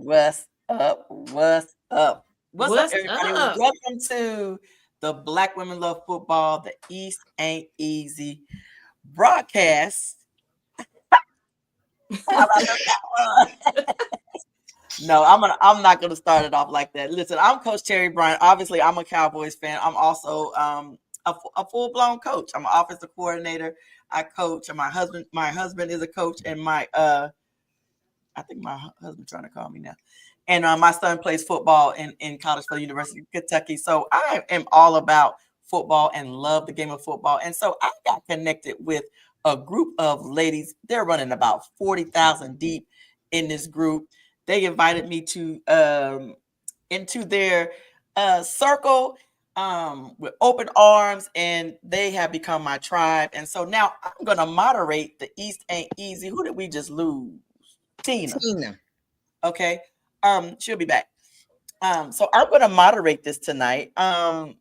What's up? What's up? What's up, What's everybody? up? Welcome to the Black Women Love Football, the East Ain't Easy broadcast. How about that one? No, I'm not gonna start it off like that. Listen, I'm Coach Terry Bryant. Obviously, I'm a Cowboys fan. I'm also a full blown coach. I'm an offensive coordinator. I coach, and my husband is a coach, and my I think my husband trying to call me now. And my son plays football in college for the University of Kentucky. So I am all about football and love the game of football. And so I got connected with a group of ladies. They're running about 40,000 deep in this group. They invited me to into their circle with open arms, and they have become my tribe. And so now I'm going to moderate the East Ain't Easy. Who did we just lose? Tina. Okay. She'll be back. So I'm gonna moderate this tonight. And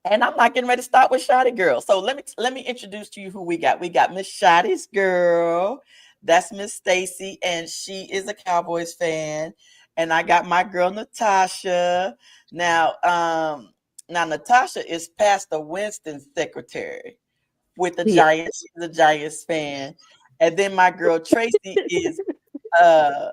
I'm not getting ready to start with Shotty Girl. So let me introduce to you who we got. We got Miss Shotty's girl. That's Miss Stacy, and she is a Cowboys fan. And I got my girl Natasha. Now Natasha is Pastor Winston's secretary with the Giants. She's a Giants fan. And then my girl uh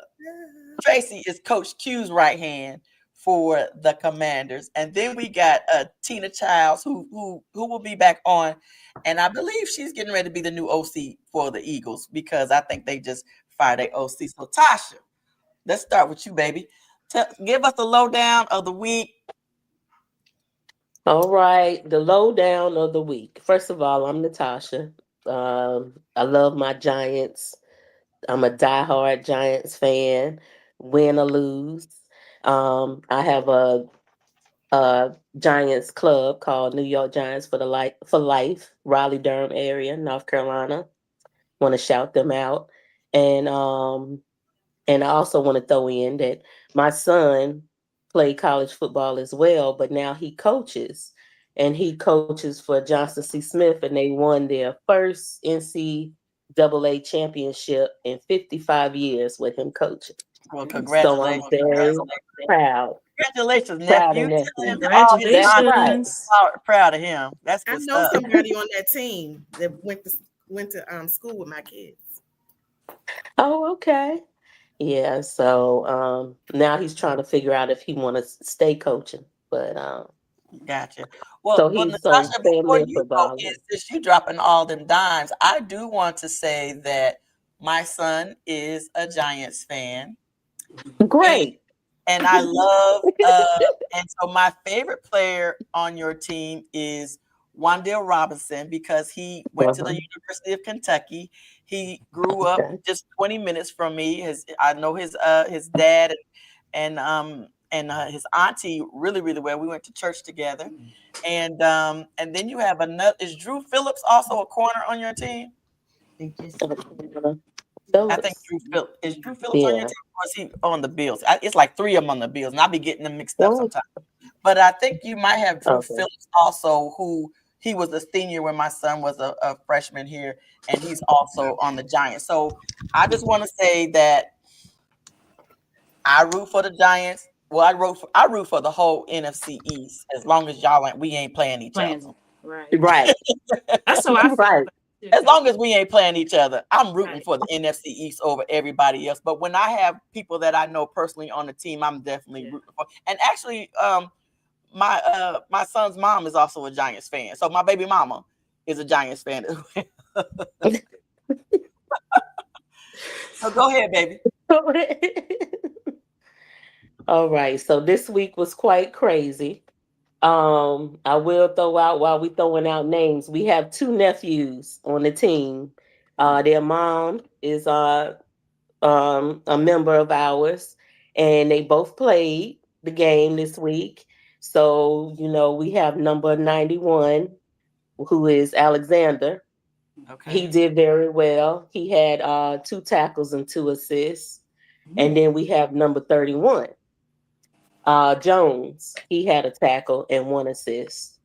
Tracy is Coach Q's right hand for the Commanders, and then we got Tina Childs, who will be back on, and I believe she's getting ready to be the new OC for the Eagles because I think they just fired their OC. So Tasha, let's start with you, baby. Give us the lowdown of the week. All right, the lowdown of the week. First of all, I'm Natasha. I love my Giants. I'm a diehard Giants fan, win or lose. I have a Giants club called New York Giants for life, Raleigh Durham area, North Carolina. Want to shout them out, and um, and I also want to throw in that my son played college football as well, but now he coaches, and he coaches for Johnson C. Smith, and they won their first NCAA championship in 55 years with him coaching. Well, So I'm congratulations, very proud, congratulations, proud of nephew. Tell nephew. him all his That's aunties right. Congratulations. are proud of him. That's I good know stuff. somebody on that team that went to school with my kids. Oh, okay. Yeah. So now he's trying to figure out if he want to stay coaching, but Gotcha. so Well, he's so Natasha, before family and you go football. in, since you dropping all them dimes, I do want to say that my son is a Giants fan, and Great. and I love and so my favorite player on your team is Wandale Robinson because he went to the Uh-huh. University of Kentucky. He grew up Okay. just 20 minutes from me. I know his dad and his auntie really really well. We went to church together, and then you have another. Is Drew Phillips also a corner on your team? Uh, I think Phillips. Drew Phillips on your Yeah. team, or is he on the Bills? It's like three of them on the Bills, and I'll be getting them mixed up Well, sometimes. But I think you might have Drew okay. Phillips also, who he was a senior when my son was a freshman here, and he's also on the Giants. So I just want to say that I root for the Giants. Well, I root for the whole NFC East as long as we ain't playing each other. Playing. Right. Right. That's how I feel Right. about it too, As Coach. long as we ain't playing each other, I'm rooting Right. for the NFC East over everybody else. But when I have people that I know personally on the team, I'm definitely Yeah. rooting for. And actually, my son's mom is also a Giants fan, so my baby mama is a Giants fan as well. So go ahead, baby. All right. So this week was quite crazy. I will throw out while we throwing out names. We have two nephews on the team. Their mom is a member of ours, and they both played the game this week. So, we have number 91, who is Alexander. He Okay. did very well. He had two tackles and two assists. And then we have number 31, Jones. He had a tackle and one assist.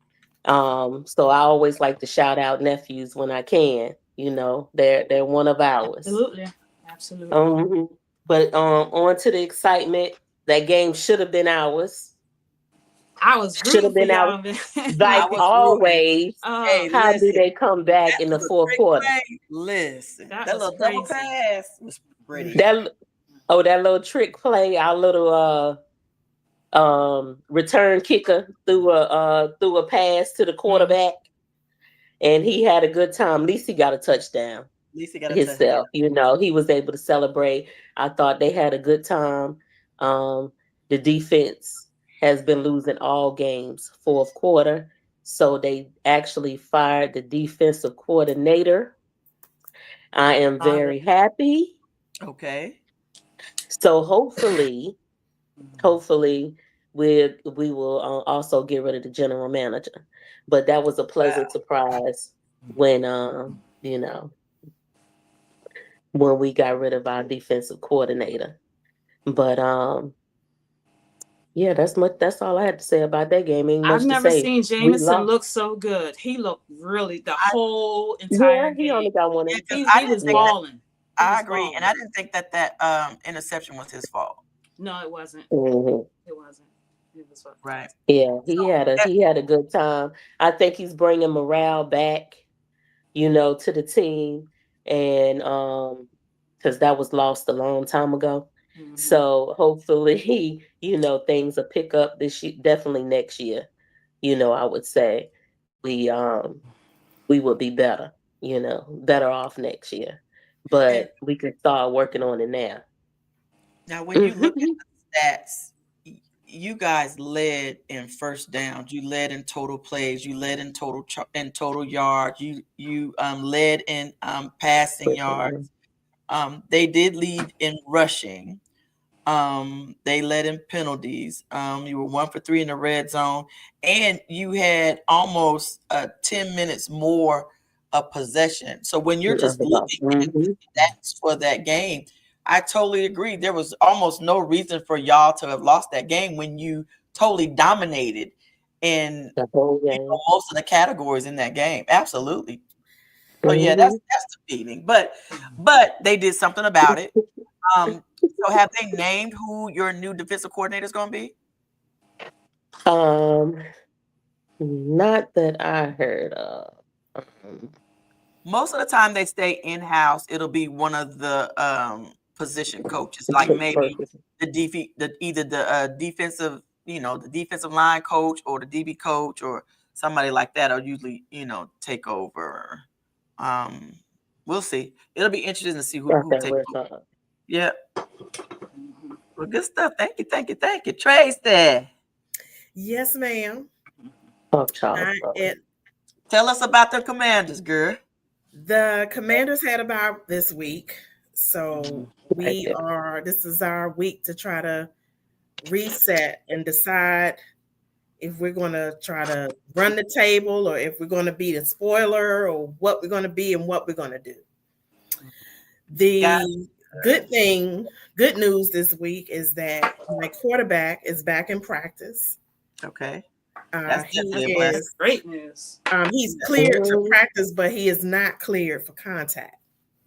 So I always like to shout out nephews when I can. They're one of ours. Absolutely. Absolutely. Mhm. But on to the excitement. That game should have been ours. I was Should have rooting for been ours. y'all, man. I Like was rooting. always. Hey, How do listen, they come back that in the little fourth trick quarter? play, listen, That that was little double crazy. pass was pretty. That little trick play, our little return kicker threw a pass to the quarterback, and he had a good time. At least he got a touchdown At least he got a touchdown. himself. He was able to celebrate. I thought they had a good time. The defense has been losing all games fourth quarter, so they actually fired the defensive coordinator. I am very happy. Okay. So hopefully we will also get rid of the general manager. But that was a pleasant surprise when when we got rid of our defensive coordinator. But yeah, that's all I had to say about that game. Ain't I've much to never say. seen We Jameson lost. look so good. He looked really the whole Yeah, entire he only game. got one. Yeah, because He was think that, balling. I agree, and I didn't think that interception was his fault. No, it wasn't. Mhm. It wasn't. It was Right. Yeah, he that- had a good time. I think he's bringing morale back, to the team, and because that was lost a long time ago. Mhm. So hopefully, things will pick up this year, definitely next year. I would say we will be better, better off next year. And But we can start working on it now. now, when you look at the stats, you guys led in first downs. You led in total plays. You led in total yards. You led in passing yards. They did lead in rushing. They led in penalties. You were 1 for 3 in the red zone, and you had almost 10 minutes more of possession. So when you're just looking at that's for that game, I totally agree. There was almost no reason for y'all to have lost that game when you totally dominated in The whole game. most of the categories in that game. Absolutely. So yeah, that's the beating. But they did something about it. So have they named who your new defensive coordinator is going to be? Not that I heard of. Most of the time they stay in-house. It'll be one of the position coaches, like maybe either the defensive, the defensive line coach or the DB coach or somebody like that will usually, take over. We'll see. It'll be interesting to see who takes over. Yeah. Well, good stuff. Thank you. Tracy. Yes, ma'am. Oh, Charles. Tell us about the Commanders, girl. The Commanders had about this week. So this is our week to try to reset and decide if we're going to try to run the table or if we're going to be the spoiler or what we're going to be and what we're going to do. The good news this week is that my quarterback is back in practice. Okay. That's great news. He's cleared to practice, but he is not cleared for contact.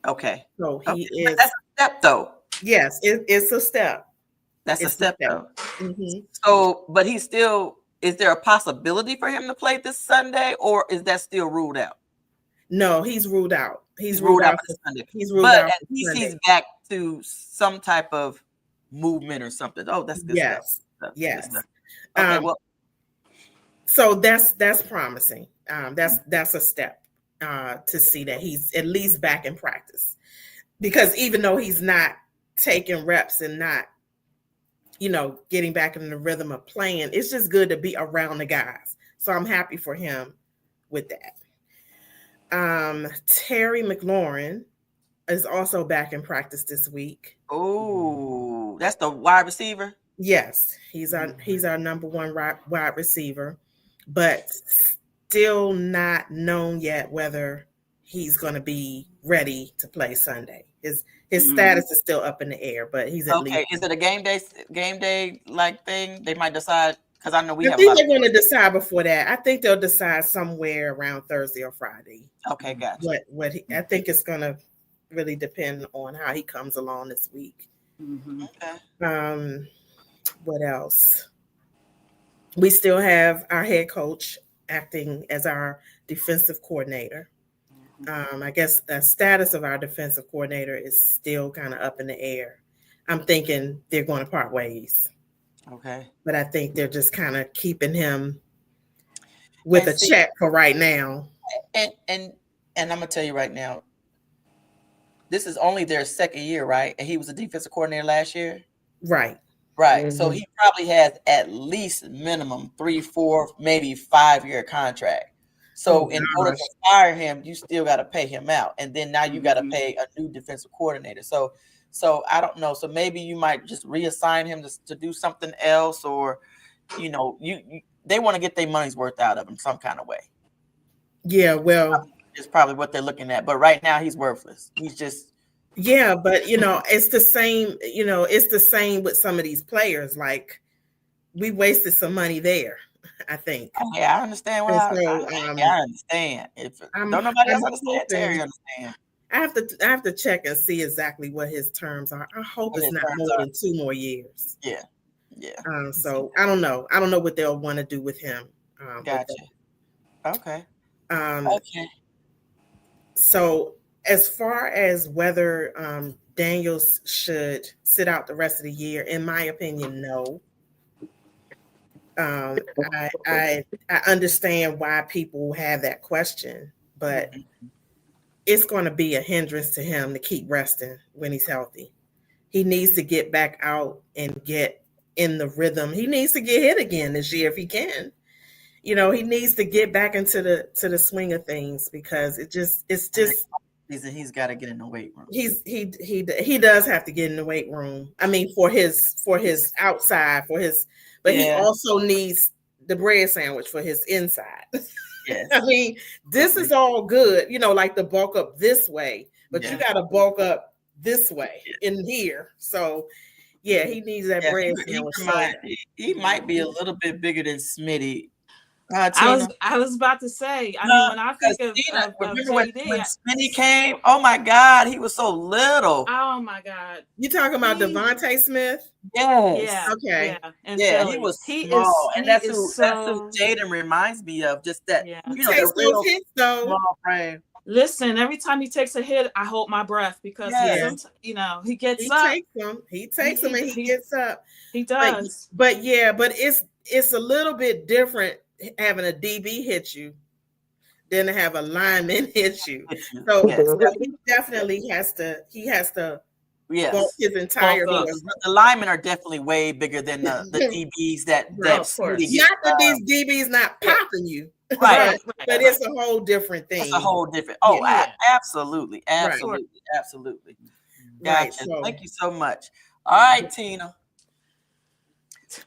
Okay. So he is. That's a step, though. Yes, it's a step. That's a step, though. Mm-hmm. So, but he's still. Is there a possibility for him to play this Sunday, or is that still ruled out? No, he's ruled out. He's ruled out for Sunday. He's ruled out. But at least he's back to some type of movement or something. Oh, that's good stuff. Yes. Good stuff. Okay. Well. So that's promising. That's a step to see that he's at least back in practice, because even though he's not taking reps and not, getting back in the rhythm of playing, it's just good to be around the guys. So I'm happy for him with that. Terry McLaurin is also back in practice this week. Oh, that's the wide receiver. Yes, he's our number one wide receiver, but still not known yet whether he's going to be ready to play Sunday. His status is still up in the air, but he's at least. Is it a game day like thing? They might decide, because I know I think they're going to decide before that. I think they'll decide somewhere around Thursday or Friday. Okay, gotcha. I think it's going to really depend on how he comes along this week. Mm-hmm. Okay. What else? We still have our head coach acting as our defensive coordinator. I guess the status of our defensive coordinator is still kind of up in the air. I'm thinking they're going to part ways. Okay. But I think they're just kind of keeping him with a check for right now. And I'm gonna tell you right now, this is only their second year, right? And he was a defensive coordinator last year. Right. Right. So he probably has at least minimum 3, 4, maybe 5-year contract. So in order to fire him, you still got to pay him out. And then now you got to pay a new defensive coordinator. So I don't know. So maybe you might just reassign him to do something else, or, you know, they want to get their money's worth out of him some kind of way. Yeah, well, it's probably what they're looking at. But right now he's worthless. He's just. Yeah, but you know, it's the same, you know, it's the same with some of these players. Like, we wasted some money there, I think. Yeah, I understand. I understand. If don't nobody else understand, Terry understand. I have to check and see exactly what his terms are. I hope it's not more than 2 more years. Yeah. So I don't know. I don't know what they'll want to do with him. Gotcha. Okay. Okay. So as far as whether Daniels should sit out the rest of the year, in my opinion, no. I understand why people have that question, but it's going to be a hindrance to him to keep resting when he's healthy. He needs to get back out and get in the rhythm. He needs to get hit again this year if he can. You know, he needs to get back into the swing of things, because it's just he's got to get in the weight room. He does have to get in the weight room. I mean, for his outside, but he also needs the bread sandwich for his inside. Yes. I mean, this is all good, you know, like the bulk up this way, but you got to bulk up this way in here. So yeah, he needs that bread sandwich. He might be a little bit bigger than Smitty. I was about to say. I mean, when I think of remember JD, when Smitty came? Oh my God, he was so little. Oh my God! You talking about Devontae Smith? Yes. Yeah. Okay. Yeah. He was small, and that's who Jaden reminds me of. Just that, you know, the real hits, though. Small frame. Listen, every time he takes a hit, I hold my breath, because he gets up. He takes them and he gets up. He does. But it's a little bit different having a DB hit you than to have a lineman hit you. So he definitely has to bulk his entire body. The linemen are definitely way bigger than the DBs that not that these DBs not popping you. Right. But it's a whole different thing. It's a whole different. Absolutely. Gotcha. Right. So, thank you so much. All right, Tina.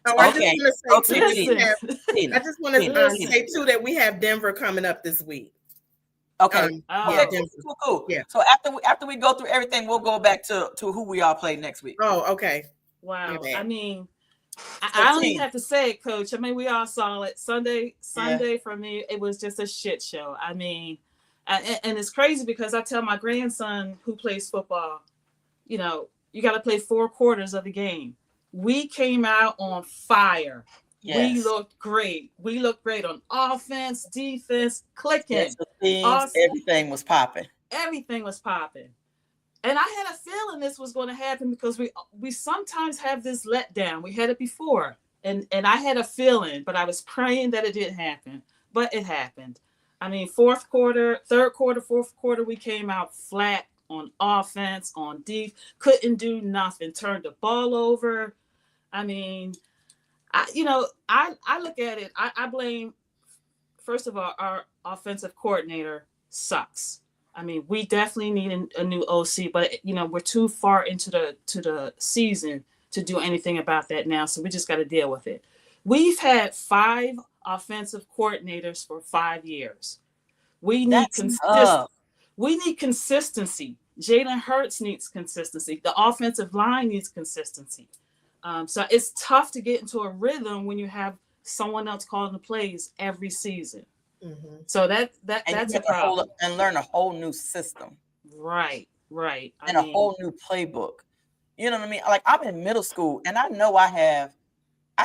I just want to say too that we have Denver coming up this week. Okay. Cool. Yeah. So after we go through everything, we'll go back to who we all play next week. Oh, okay. Wow. I mean, I don't even have to say it, Coach. I mean, we all saw it. Sunday for me, it was just a shit show. I mean, and it's crazy because I tell my grandson who plays football, you know, you got to play 4 quarters of the game. We came out on fire. Yes. We looked great. We looked great on offense, defense, clicking. Everything was popping. Everything was popping. And I had a feeling this was going to happen, because we sometimes have this letdown. We had it before. And I had a feeling, but I was praying that it didn't happen. But it happened. I mean, third quarter, fourth quarter, we came out flat on offense, on defense, couldn't do nothing, turned the ball over. I mean, I look at it, I blame, first of all, our offensive coordinator sucks. I mean, we definitely need a new OC, but you know, we're too far into the season to do anything about that now, so we just got to deal with it. We've had 5 offensive coordinators for 5 years. We need consistency. We need consistency. Jalen Hurts needs consistency. The offensive line needs consistency. So it's tough to get into a rhythm when you have someone else calling the plays every season. Mm-hmm. So that's a problem. And learn a whole new system. Right. And a whole new playbook. You know what I mean? Like I'm in middle school and I know I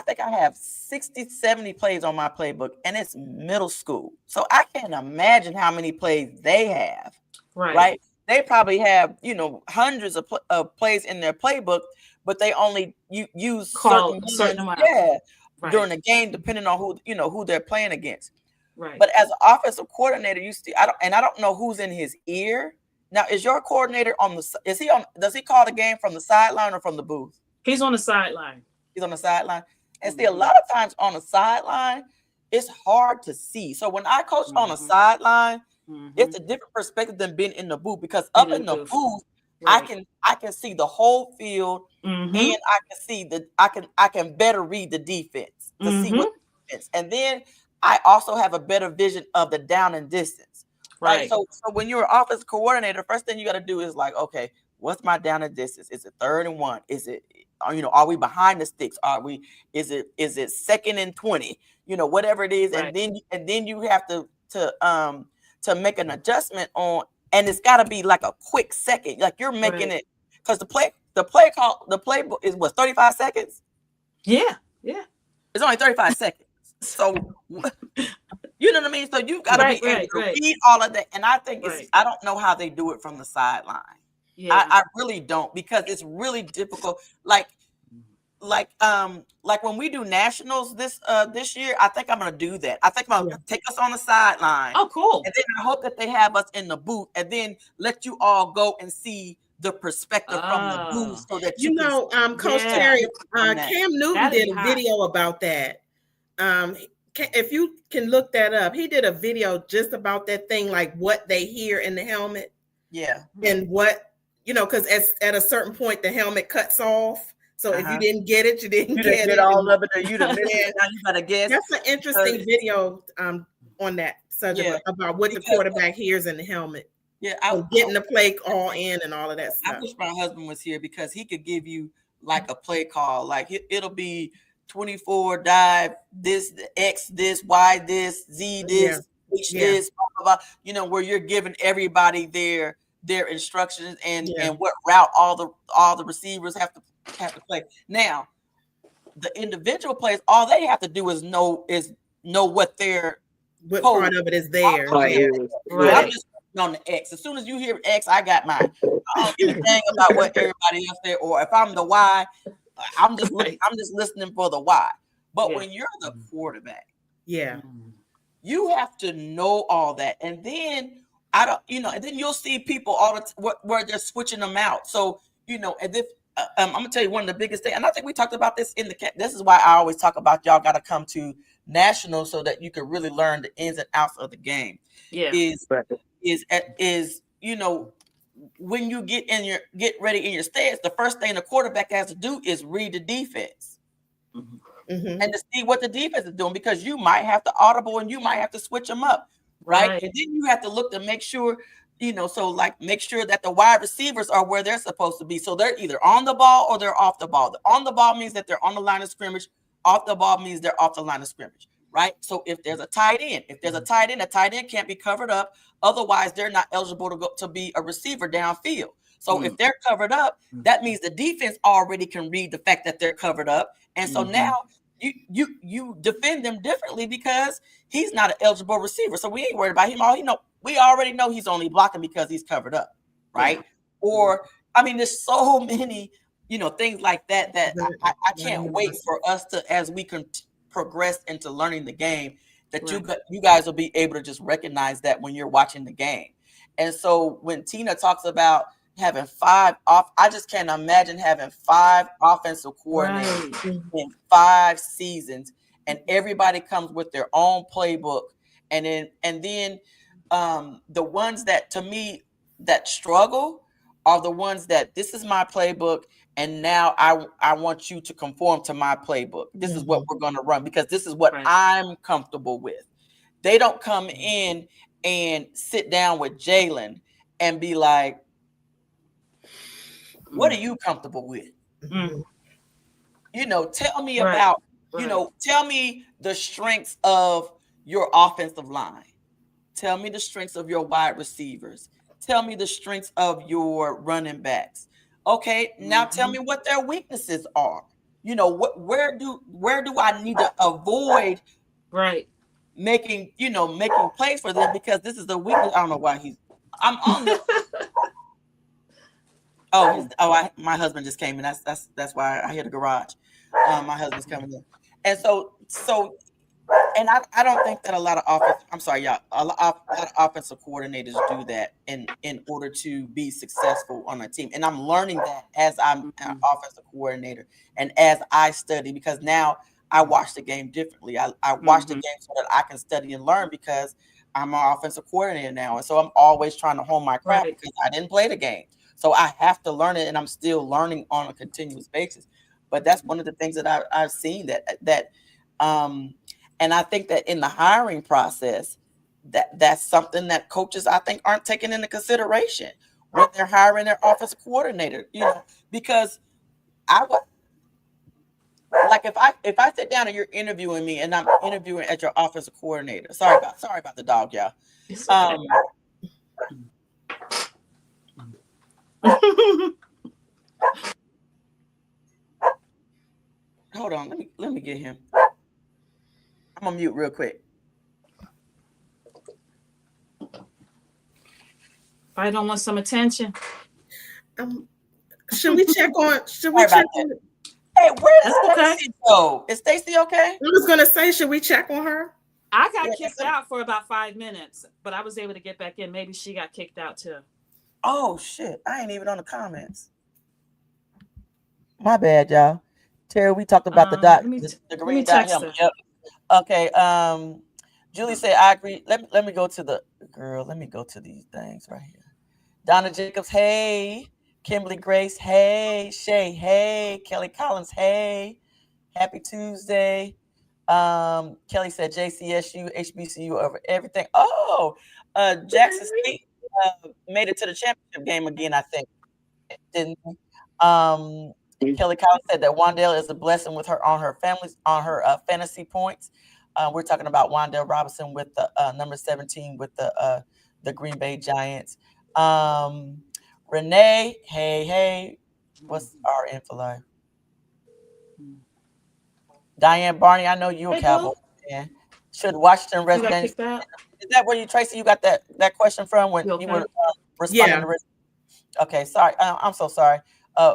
think I have 60, 70 plays on my playbook and it's middle school. So I can't imagine how many plays they have, right? They probably have, hundreds of plays in their playbook, but they only use certain amount. During the game, depending on who they're playing against. Right. But as an offensive coordinator, I don't know who's in his ear. Now, is your coordinator does he call the game from the sideline or from the booth? He's on the sideline. He's on the sideline. And see, a lot of times on the sideline, it's hard to see. So when I coach on the sideline, it's a different perspective than being in the booth, because up in the booth, I can see the whole field, and I can see I can better read the defense to see what defense. And then I also have a better vision of the down and distance. Right. So when you're an offensive coordinator, first thing you got to do is like, okay, what's my down and distance? Is it 3rd and 1? Is it, are we behind the sticks? Is it 2nd and 20? Whatever it is. Right. And then you have to make an adjustment on, and it's got to be like a quick second. Like you're making it, because the playbook is what, 35 seconds? Yeah. It's only 35 seconds. So you know what I mean? So you've got to be able to read all of that. And I think I don't know how they do it from the sideline. Yeah. I really don't, because it's really difficult. Like when we do nationals this year, I think I'm gonna do that. I think I'm gonna take us on the sideline. Oh, cool. And then I hope that they have us in the booth, and then let you all go and see the perspective from the booth, so that Coach Terry, Cam Newton did a video about that. If you can look that up, he did a video just about that thing, like what they hear in the helmet. Yeah. And what, because at a certain point the helmet cuts off. So if you didn't get it, you didn't get it. All of it, or you didn't miss it. Now you gotta guess. That's an interesting video on that subject about what the quarterback hears in the helmet. Yeah, getting the play all in and all of that stuff. I wish my husband was here, because he could give you like a play call. Like it'll be 24 dive, this X, this Y, this Z, this H, this, blah, blah, blah, where you're giving everybody their instructions and what route all the receivers have to play. Now, the individual plays, all they have to do is know what part of it is there. Right. I'm just on the X. As soon as you hear X, I got mine. I don't give a dang about what everybody else there, or if I'm the Y, I'm just listening for the Y. But when you're the quarterback, you have to know all that. And then and then you'll see people where they're switching them out. So, and if I'm gonna tell you one of the biggest things, and I think we talked about this this is why I always talk about y'all got to come to nationals, so that you can really learn the ins and outs of the game. Yeah. Is when you get ready in your stance, the first thing the quarterback has to do is read the defense. And to see what the defense is doing, because you might have to audible and you might have to switch them up, right? And then you have to look to make sure, make sure that the wide receivers are where they're supposed to be. So they're either on the ball or they're off the ball. On the ball means that they're on the line of scrimmage. Off the ball means they're off the line of scrimmage, right? So if there's a tight end, a tight end can't be covered up. Otherwise, they're not eligible to be a receiver downfield. So if they're covered up, that means the defense already can read the fact that they're covered up. And so now you defend them differently, because he's not an eligible receiver. So we ain't worried about him. We already know he's only blocking because he's covered up, right? Yeah. Or, there's so many, things like that I can't wait for us to, as we can progress into learning the game, that you guys will be able to just recognize that when you're watching the game. And so when Tina talks about having 5 I just can't imagine having 5 offensive coordinators in 5 seasons, and everybody comes with their own playbook. And then the ones that, to me, that struggle are the ones that, this is my playbook, and now I want you to conform to my playbook. This is what we're going to run, because this is what I'm comfortable with. They don't come in and sit down with Jalen and be like, what are you comfortable with? Tell me about, tell me the strengths of your offensive line. Tell me the strengths of your wide receivers. Tell me the strengths of your running backs. Okay, now tell me what their weaknesses are. You know, where do I need to avoid Right. making plays for them, because this is the weakness. I don't know why I'm on the my husband just came in. That's why I hear the garage. My husband's coming in. And so and I don't think that a lot of I'm sorry, y'all. A lot of offensive coordinators do that in order to be successful on a team. And I'm learning that as I'm an offensive coordinator and as I study, because now I watch the game differently. I watch the game so that I can study and learn, because I'm an offensive coordinator now. And so I'm always trying to hone my craft, Right. because I didn't play the game. So I have to learn it, and I'm still learning on a continuous basis. But that's one of the things that I've seen and I think that in the hiring process, that's something that coaches, I think, aren't taking into consideration when they're hiring their offensive coordinator. Because I would like, if I sit down and you're interviewing me and I'm interviewing at your offensive coordinator. Sorry about the dog, y'all. It's okay. Hold on, let me get him. I'm gonna mute real quick. I don't want some attention. Should we check on? Hey, where is That's Stacy go? Is Stacy okay? I was gonna say, should we check on her? I got kicked out for about 5 minutes, but I was able to get back in. Maybe she got kicked out too. Oh shit! I ain't even on the comments. My bad, y'all. Terry, we talked about the dot, the green dot. Yep. Okay. Julie said, I agree. Let me go to the girl. Let me go to these things right here. Donna Jacobs, hey. Kimberly Grace, hey. Shay, hey. Kelly Collins, hey. Happy Tuesday. Kelly said JCSU, HBCU over everything. Oh, Jackson State made it to the championship game again, I think. Didn't Kelly Collins said that Wandale is a blessing with her on her fantasy points. We're talking about Wandale Robinson with the number 17 with the Green Bay Giants. Renee, hey, what's our info live? Diane Barney, I know you're a Cowboy fan. Should Washington Redskins? Is that where Tracy? You got that question from when you were responding to? Okay, sorry. I'm so sorry.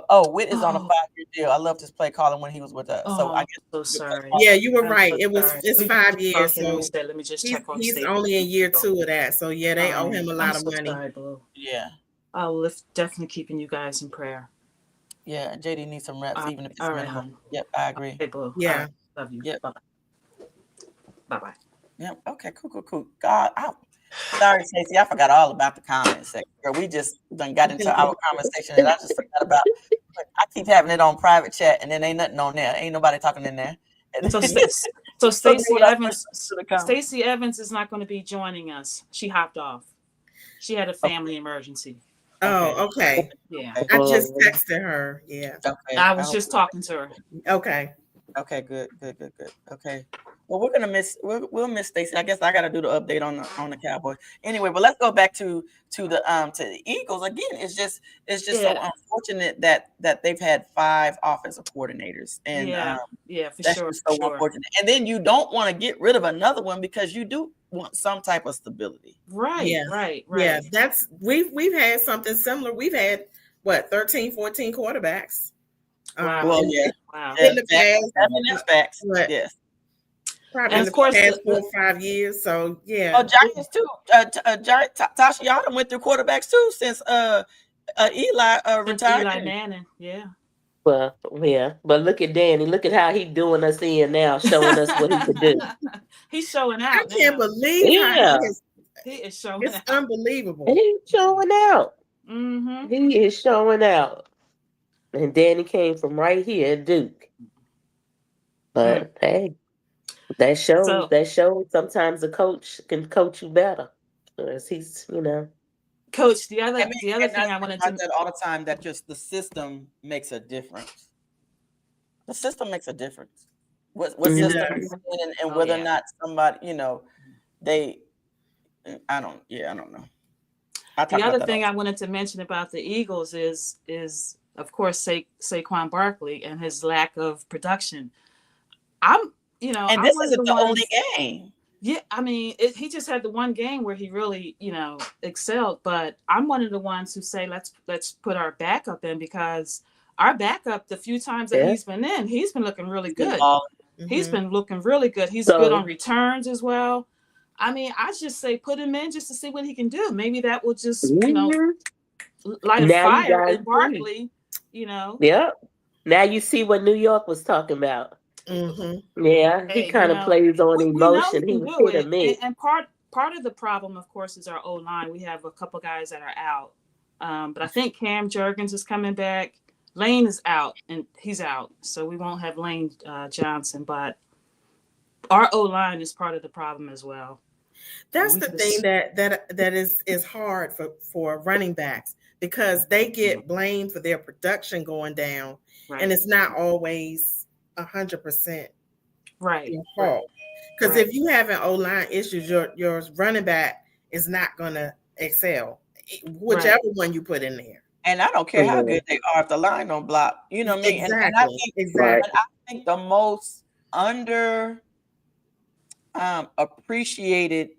Witt is on a 5-year deal. I loved his play calling when he was with us. So I guess so sorry. Yeah, you were right. It's 5 years. Okay, so let me just check on he's only in year 2 of that. So yeah, they owe him a lot of money. Sorry, Boo. Yeah. I'll definitely keeping you guys in prayer. Yeah, JD needs some reps, even if it's minimum. Yep, I agree. Hey, Boo. Yeah. Right. Love you. Yep. Bye-bye. Yep. Okay, cool. God, sorry, Stacey, I forgot all about the comments section. We just done got into our conversation, and I just forgot about. I keep having it on private chat, and then ain't nothing on there. Ain't nobody talking in there. So Stacey Evans is not going to be joining us. She hopped off. She had a family emergency. Oh, okay. Yeah. I just texted her. Yeah. Okay. I was just talking to her. Okay. Okay. Good. Okay. Well, we'll miss Stacey. I guess I got to do the update on the Cowboys anyway. But let's go back to the Eagles again. It's just so unfortunate that they've had 5 offensive coordinators, and for that's sure. Just so unfortunate. And then you don't want to get rid of another one because you do want some type of stability. Right. Yes. Right. Yeah, that's we've had something similar. We've had 13, 14 quarterbacks. Wow. Well, Wow. In the past, facts. Yes. Probably in the past 4 or 5 years. So yeah. Oh, Giants too. Tasha, y'all done went through quarterbacks too since Eli retired. Eli Manning, yeah. Well, yeah, but look at Danny. Look at how he's doing us in now, showing us what he could do. He's showing out. I can't believe how he is showing it's out. It's unbelievable. He's showing out. Mm-hmm. He is showing out. And Danny came from right here at Duke. But hey, that shows sometimes a coach can coach you better. Because he's, Coach, the other thing I wanted to that all the time, that just the system makes a difference. The system makes a difference. What system is in, and whether or not somebody, I don't know. The other thing I wanted to mention about the Eagles is of course, Saquon Barkley and his lack of production. I'm And I'm this one of the isn't the only ones. game. Yeah, I mean, he just had the one game where he really, excelled. But I'm one of the ones who say let's put our backup in, because our backup, the few times that Yeah. he's been looking really He's been good. balling. He's Mhm. been looking really good. He's good on So returns as well. I mean, I just say put him in just to see what he can do. Maybe that will just, mhm. light a Now you fire guys in see. Barkley. Yep. Now you see what New York was talking about. Mhm. Yeah, he Hey, kind of plays on we know he emotion. He can was do hit or it, miss. and part of the problem, of course, is our O line. We have a couple guys that are out, but I think Cam Jurgens is coming back. Lane is out, and he's out, so we won't have Lane Johnson. But our O line is part of the problem as well. That's We the thing just that is hard for running backs, because they get blamed for their production going down, and right, it's not always 100% right, your right, fault. Because right, if you have an O-line issues, your running back is not gonna excel, whichever right. one you put in there. And I don't care how good they are if the line don't block. You know what I mean? And I Exactly. think, Right. but I think the most under appreciated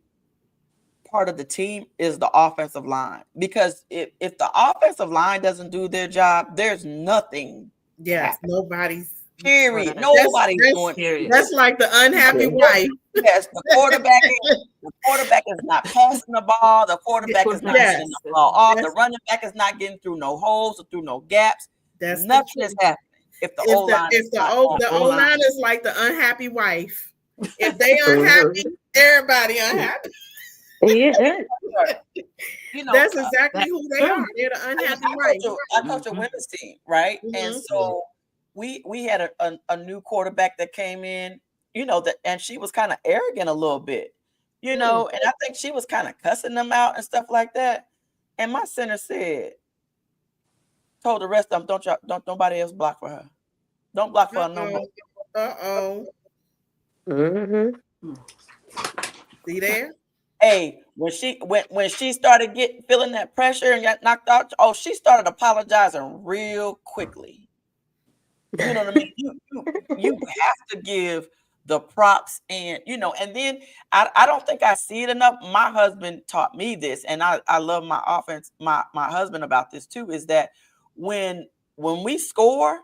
part of the team is the offensive line, because if the offensive line doesn't do their job, there's nothing Yes, happening. nobody's Period. Right. Nobody's doing. Period. that's like the unhappy Yeah. wife. Yes, the quarterback is not passing the ball. The quarterback is not Yes. getting the ball off. The That's- running back is not getting through no holes or through no gaps. That's the Nothing truth. is happening if the O line is not on. The O-line. O-line is like the unhappy wife. If they unhappy, Mhm. everybody unhappy. Yeah. You know, That's exactly That's who they true. are. They're the I unhappy wife. coach a women's team, right? And Mhm. so we had a new quarterback that came in, and she was kind of arrogant a little bit, and I think she was kind of cussing them out and stuff like that. And my center told the rest of them, don't nobody else block for her. Don't block for her no more. Uh-oh. Mhm. See there? Hey, when she started feeling that pressure and got knocked out, she started apologizing real quickly. You know what I mean? You have to give the props, and then I don't think I see it enough. My husband taught me this, and I love my husband about this too, is that when we score,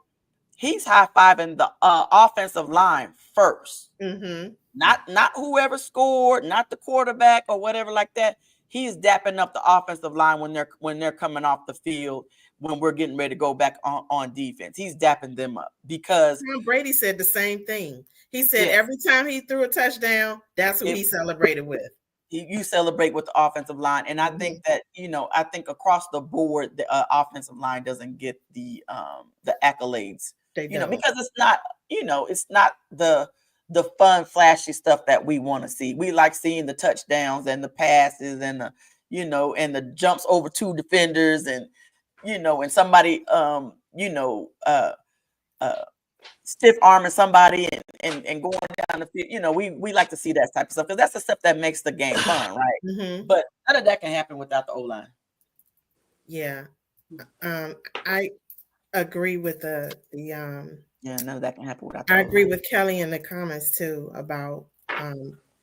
he's high-fiving the offensive line first. Mm-hmm. Not whoever scored, not the quarterback or whatever like that. He's dapping up the offensive line when they're coming off the field, when we're getting ready to go back on defense. He's dapping them up, because Tom Brady said the same thing. He said every time he threw a touchdown, that's who he celebrated with. You celebrate with the offensive line, and I think that I think across the board the offensive line doesn't get the accolades, They don't. because it's not the fun, flashy stuff that we want to see. We like seeing the touchdowns and the passes and and the jumps over two defenders, and and somebody stiff arming somebody and going down the field. We like to see that type of stuff, because that's the stuff that makes the game fun, right? Mm-hmm. But none of that can happen without the O-line. Yeah. I agree with the Yeah, none of that can happen without the I O-line. agree with Kelly in the comments too about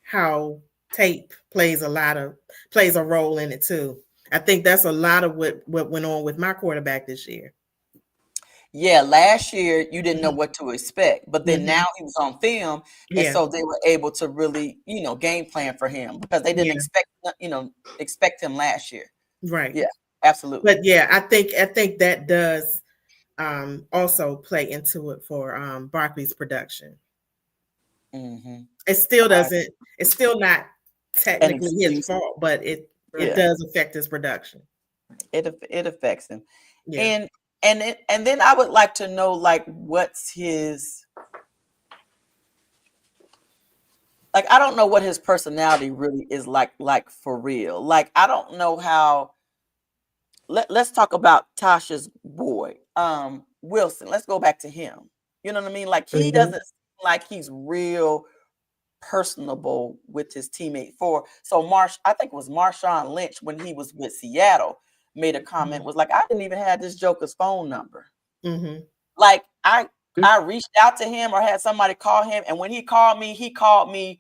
how tape plays a role in it too. I think that's a lot of what went on with my quarterback this year. Yeah, last year you didn't know what to expect, but then now he was on film, and Yeah. so they were able to really, game plan for him, because they didn't expect him last year. Right. Yeah, absolutely. But yeah, I think that does also play into it for Barkley's production. Mm-hmm. It still doesn't. It's still not technically his excuse. fault, but it Yeah. does affect his production. It affects him. Yeah. And then I would like to know, like, what's his, like, I don't know what his personality really is like for real. Like, I don't know how. Let's talk about Tasha's boy, Wilson. Let's go back to him. You know what I mean? Like, he Mhm. doesn't seem like he's real personable with his teammate. I think it was Marshawn Lynch, when he was with Seattle, made a comment, was like, I didn't even have this Joker's phone number. Mm-hmm. Like I reached out to him or had somebody call him, and when he called me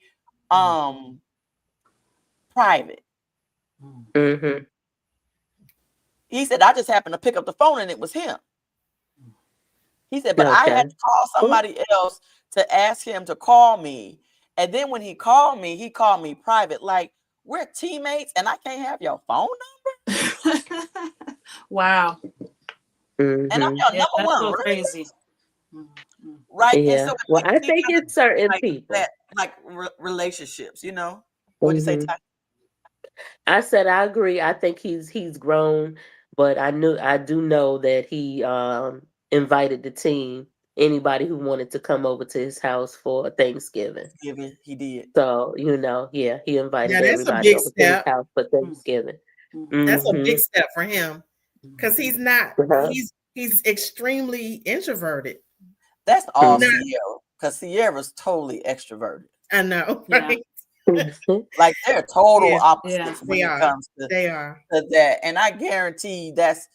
private. Mm-hmm. He said, I just happened to pick up the phone and it was him. He said, but I had Okay. to call somebody else to ask him to call me. And then when he called me private. Like, we're teammates and I can't have your phone number. Wow. And I'm Mm-hmm. your Yeah, number that's one so realist. crazy. Right. And Yeah. so Well, I he think kind of it's certain like people. that, like relationships, you know. What'd you say, Mm-hmm. Ty? I said I agree. I think he's grown, but I do know that he invited the team, anybody who wanted to come over to his house for Thanksgiving. He did. So, yeah, he invited Now that's a everybody big over to his step. house for Thanksgiving. That's a big Mm-hmm. step for him because he's not. Uh-huh. He's extremely introverted. That's all Not, Mm-hmm. Sierra, because Sierra's totally extroverted. I know, Yeah. right? Like they're total Yeah, opposites when they it are. comes to They are. that. And I guarantee that's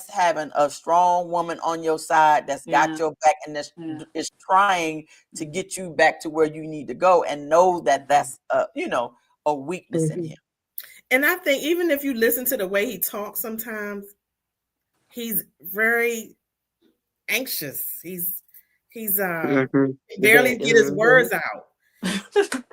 having a strong woman on your side that's got your back and that's is trying to get you back to where you need to go, and know that that's a weakness in Mm-hmm. him. And I think even if you listen to the way he talks, sometimes he's very anxious. He's Mm-hmm. barely get his Mm-hmm. words out.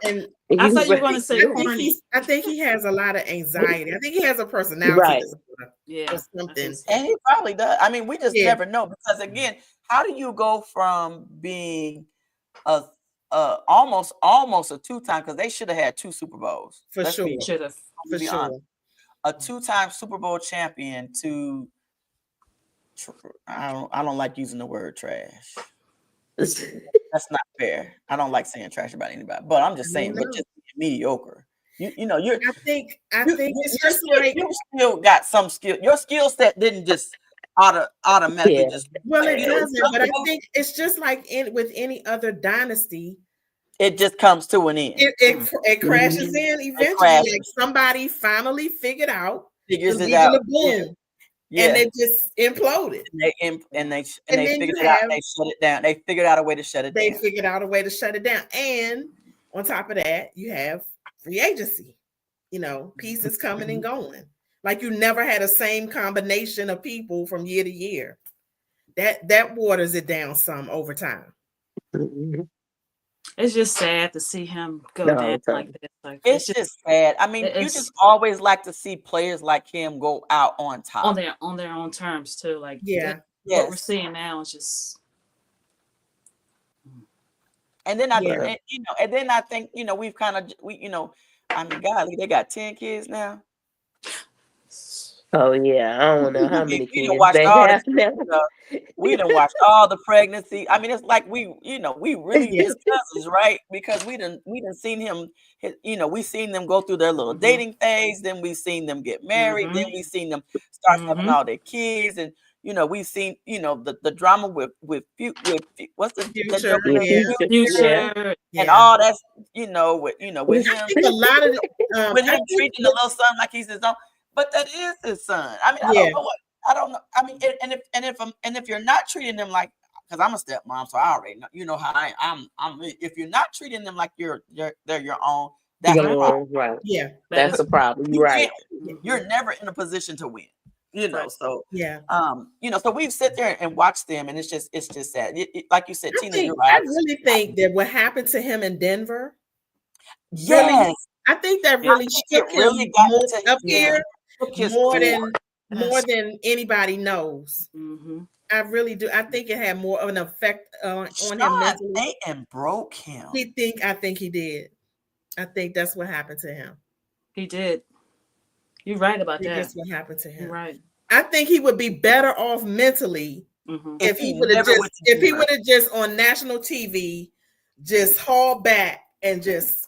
And I thought you were going to say I corny. think he has a lot of anxiety. I think he has a personality Right. disorder Yeah. or something. And he probably does. I mean, we just Yeah. never know, because again, how do you go from being a almost a two-time, because they should have had 2 Super Bowls. For Let's sure. be Should have. For sure. honest. A 2-time Super Bowl champion to I don't like using the word trash. That's not fair. I don't like saying trash about anybody, but I'm just saying, but just mediocre. You're I think it's you're just still, like, you still got some skill. Your skill set didn't just automatically Yeah. just well, like, it doesn't, but I think it's just like with any other dynasty. it just comes to an end. It crashes in eventually. Like somebody finally figured out Figures the it legal out. boom, Yeah. and it just imploded. And they then figured you it out. have- They shut it down. They figured out a way to shut it They down. figured out a way to shut it down, and on top of that, you have free agency. Pieces coming and going. Like you never had a same combination of people from year to year. That waters it down some over time. Mm-hmm. It's just sad to see him go No, down it's like this. Like It's just sad. I mean, you it's- just always like to see players like him go out on top. on their own terms too. Like Yeah. what we're seeing now is just. And then I think we've kind of I mean, golly, they got 10 kids now. Oh yeah, I don't know how many We done kids watched they all have the now. we done watched all the pregnancy. I mean, it's like we really his cousins, right? Because we done seen him. We seen them go through their little dating phase. Then we seen them get married. Then we seen them start having all their kids, and we've seen the drama with what's the Future, Future. and all that's with him. I think a lot of with him treating the little son like he's his own, but that is his son. I mean, I don't know. I mean, and if you're not treating them like, because I'm a stepmom, so I already know how I am. I'm if you're not treating them like they're your own, that's the problem. Right. Yeah, that's the problem. Right. You're never in a position to win. So yeah. So we've sit there and watched them, and it's just sad. Like you said, Tina, you're right. I really think that what happened to him in Denver. Yes, really, I think that really shook him more up here more than anybody knows. Mm-hmm. I really do. I think it had more of an effect on him mentally. And broke him. I think he did. I think that's what happened to him. He did. You're right about that. That's what happened to him. You're right. I think he would be better off mentally if he would have just on national TV just hauled back and just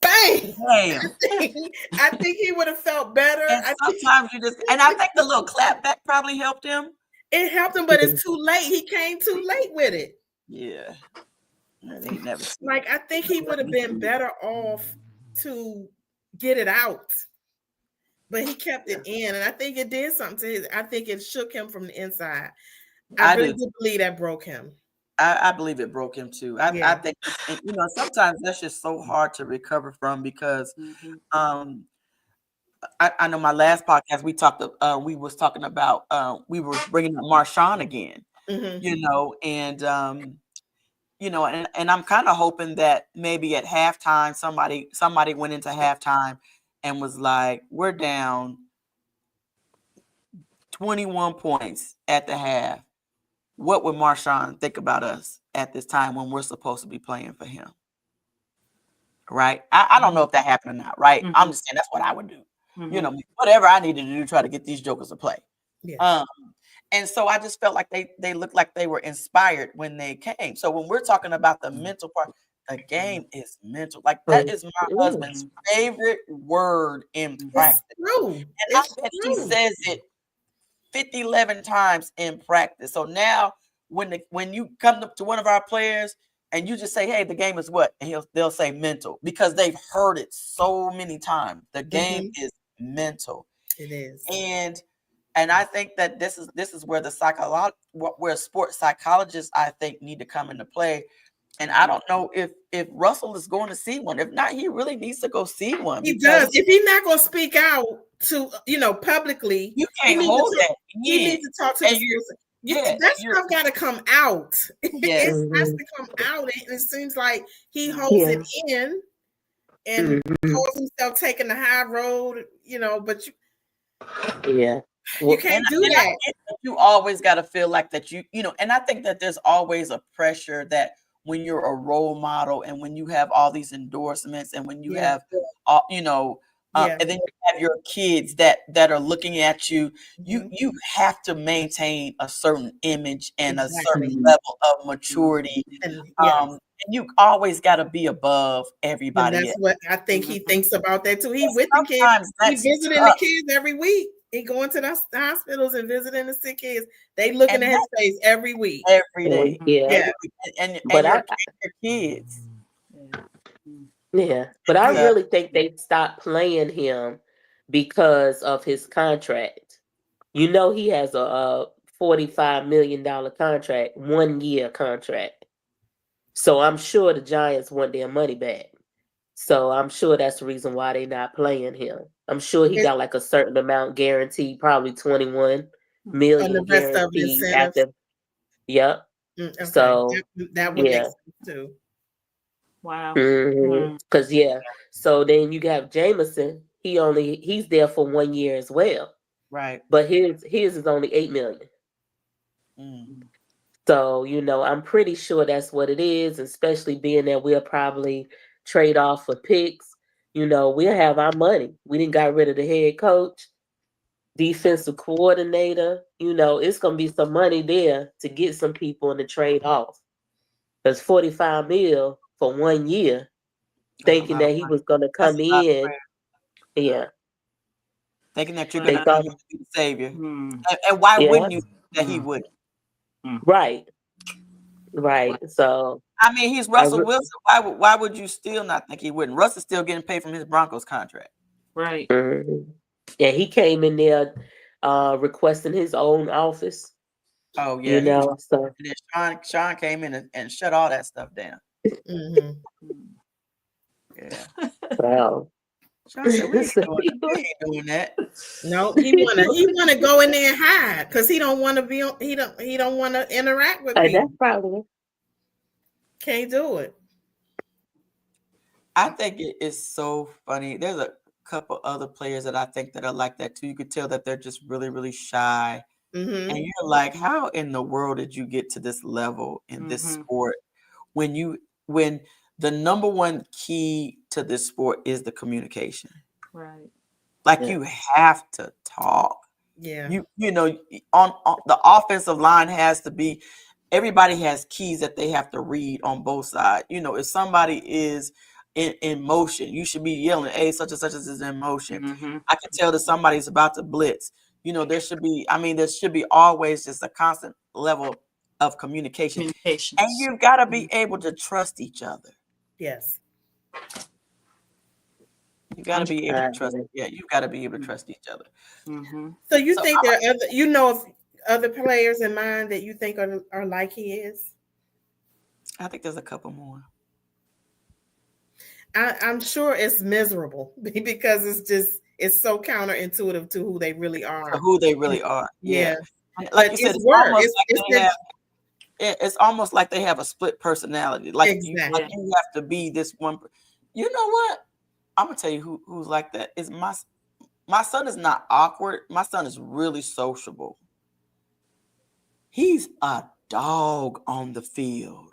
bang. I think he would have felt better. And sometimes I think the little clap back probably helped him. It helped him, but it's too late. He came too late with it. Yeah. I think he would have been better off to get it out. But he kept it in, and I think it did something to his. I think it shook him from the inside. I I really do. do believe that broke him. I believe it broke him too. I Yeah. think, and, sometimes that's just so hard to recover from because Mhm. I know my last podcast we was talking about we were bringing up Marshawn again, and and I'm kind of hoping that maybe at halftime somebody went into halftime and was like, we're down 21 points at the half. What would Marshawn think about us at this time when we're supposed to be playing for him? Right? I don't know if that happened or not, right? I'm just saying that's what I would do. Whatever I needed to do to try to get these jokers to play. Yeah. And so I just felt like they looked like they were inspired when they came. So when we're talking about the mental part, the game is mental. Like that is my husband's favorite word in practice. It's true. And It's I bet he true. says it 50, 11 times in practice. So now when you come to one of our players and you just say, hey, the game is what? And they'll say mental because they've heard it so many times. The game is mental. It is. And I think that this is where where sports psychologists I think need to come into play. And I don't know if Russell is going to see one. If not, he really needs to go see one. He does. If he's not going to speak out to publicly, you can't hold that. He needs to talk to the person. That stuff got to come out. Yes. It has to come out. And it seems like he holds it in and calls himself taking the high road. But you can't do that. You always got to feel like that and I think that there's always a pressure that when you're a role model and when you have all these endorsements and when you have and then you have your kids that are looking at you, you have to maintain a certain image and a certain level of maturity. And you always got to be above everybody. And that's what I think he thinks about that too. He with the kids. He visiting the kids every week. He going to the hospitals and visiting the sick kids. They looking at his face every week. Every day. Yeah. And your kids. Yeah. But I really think they stopped playing him because of his contract. He has a $45 million contract, 1 year contract. So I'm sure the Giants want their money back. So I'm sure that's the reason why they're not playing him. I'm sure he got like a certain amount guaranteed, probably 21 million and the rest of the incentives. Yep. Okay. So that would make sense too. Wow. Because so then you have Jameson. He's there for 1 year as well. Right. But his is only $8 million. So, I'm pretty sure that's what it is, especially being that we'll probably trade off for picks. We'll have our money. We didn't got rid of the head coach, defensive coordinator. It's going to be some money there to get some people in the trade off. There's 45 mil for 1 year, thinking that he was going to come in. Yeah. Thinking that you're going to be the savior. And why wouldn't you think that he would? Right. So I mean, he's Russell Wilson. Why would you still not think he wouldn't? Russell's still getting paid from his Broncos contract. Right. Yeah, he came in there requesting his own office. Oh yeah. So and then Sean came in and shut all that stuff down. Yeah. Wow. Sean said, we ain't doing that. No, he wanna go in there and hide because he don't want to be he don't want to interact with people. That's probably can't do it. I think it is so funny. There's a couple other players that I think that are like that too. You could tell that they're just really, really shy. And you're like, how in the world did you get to this level in this sport when the number one key to this sport is the communication? Right. Like you have to talk. Yeah. On the offensive line has to be, everybody has keys that they have to read on both sides. If somebody is in motion, you should be yelling, hey, such and such is in motion. I can tell that somebody's about to blitz. There should be always just a constant level of communication. And you've got to be able to trust each other. Yes. You got to be able to trust. Yeah, you got to be able to trust each other. So you think there are other? other players in mind that you think are like he is? I think there's a couple more. I'm sure it's miserable because it's so counterintuitive to who they really To are. who they really are. Yeah, Yeah. And like but you said, it's it's work. almost like It's they that have it's almost like they have a split personality. Like exactly. you have to be this one. You know what? I'm gonna tell you who's like that. Is my son is not awkward. My son is really sociable. He's a dog on the field.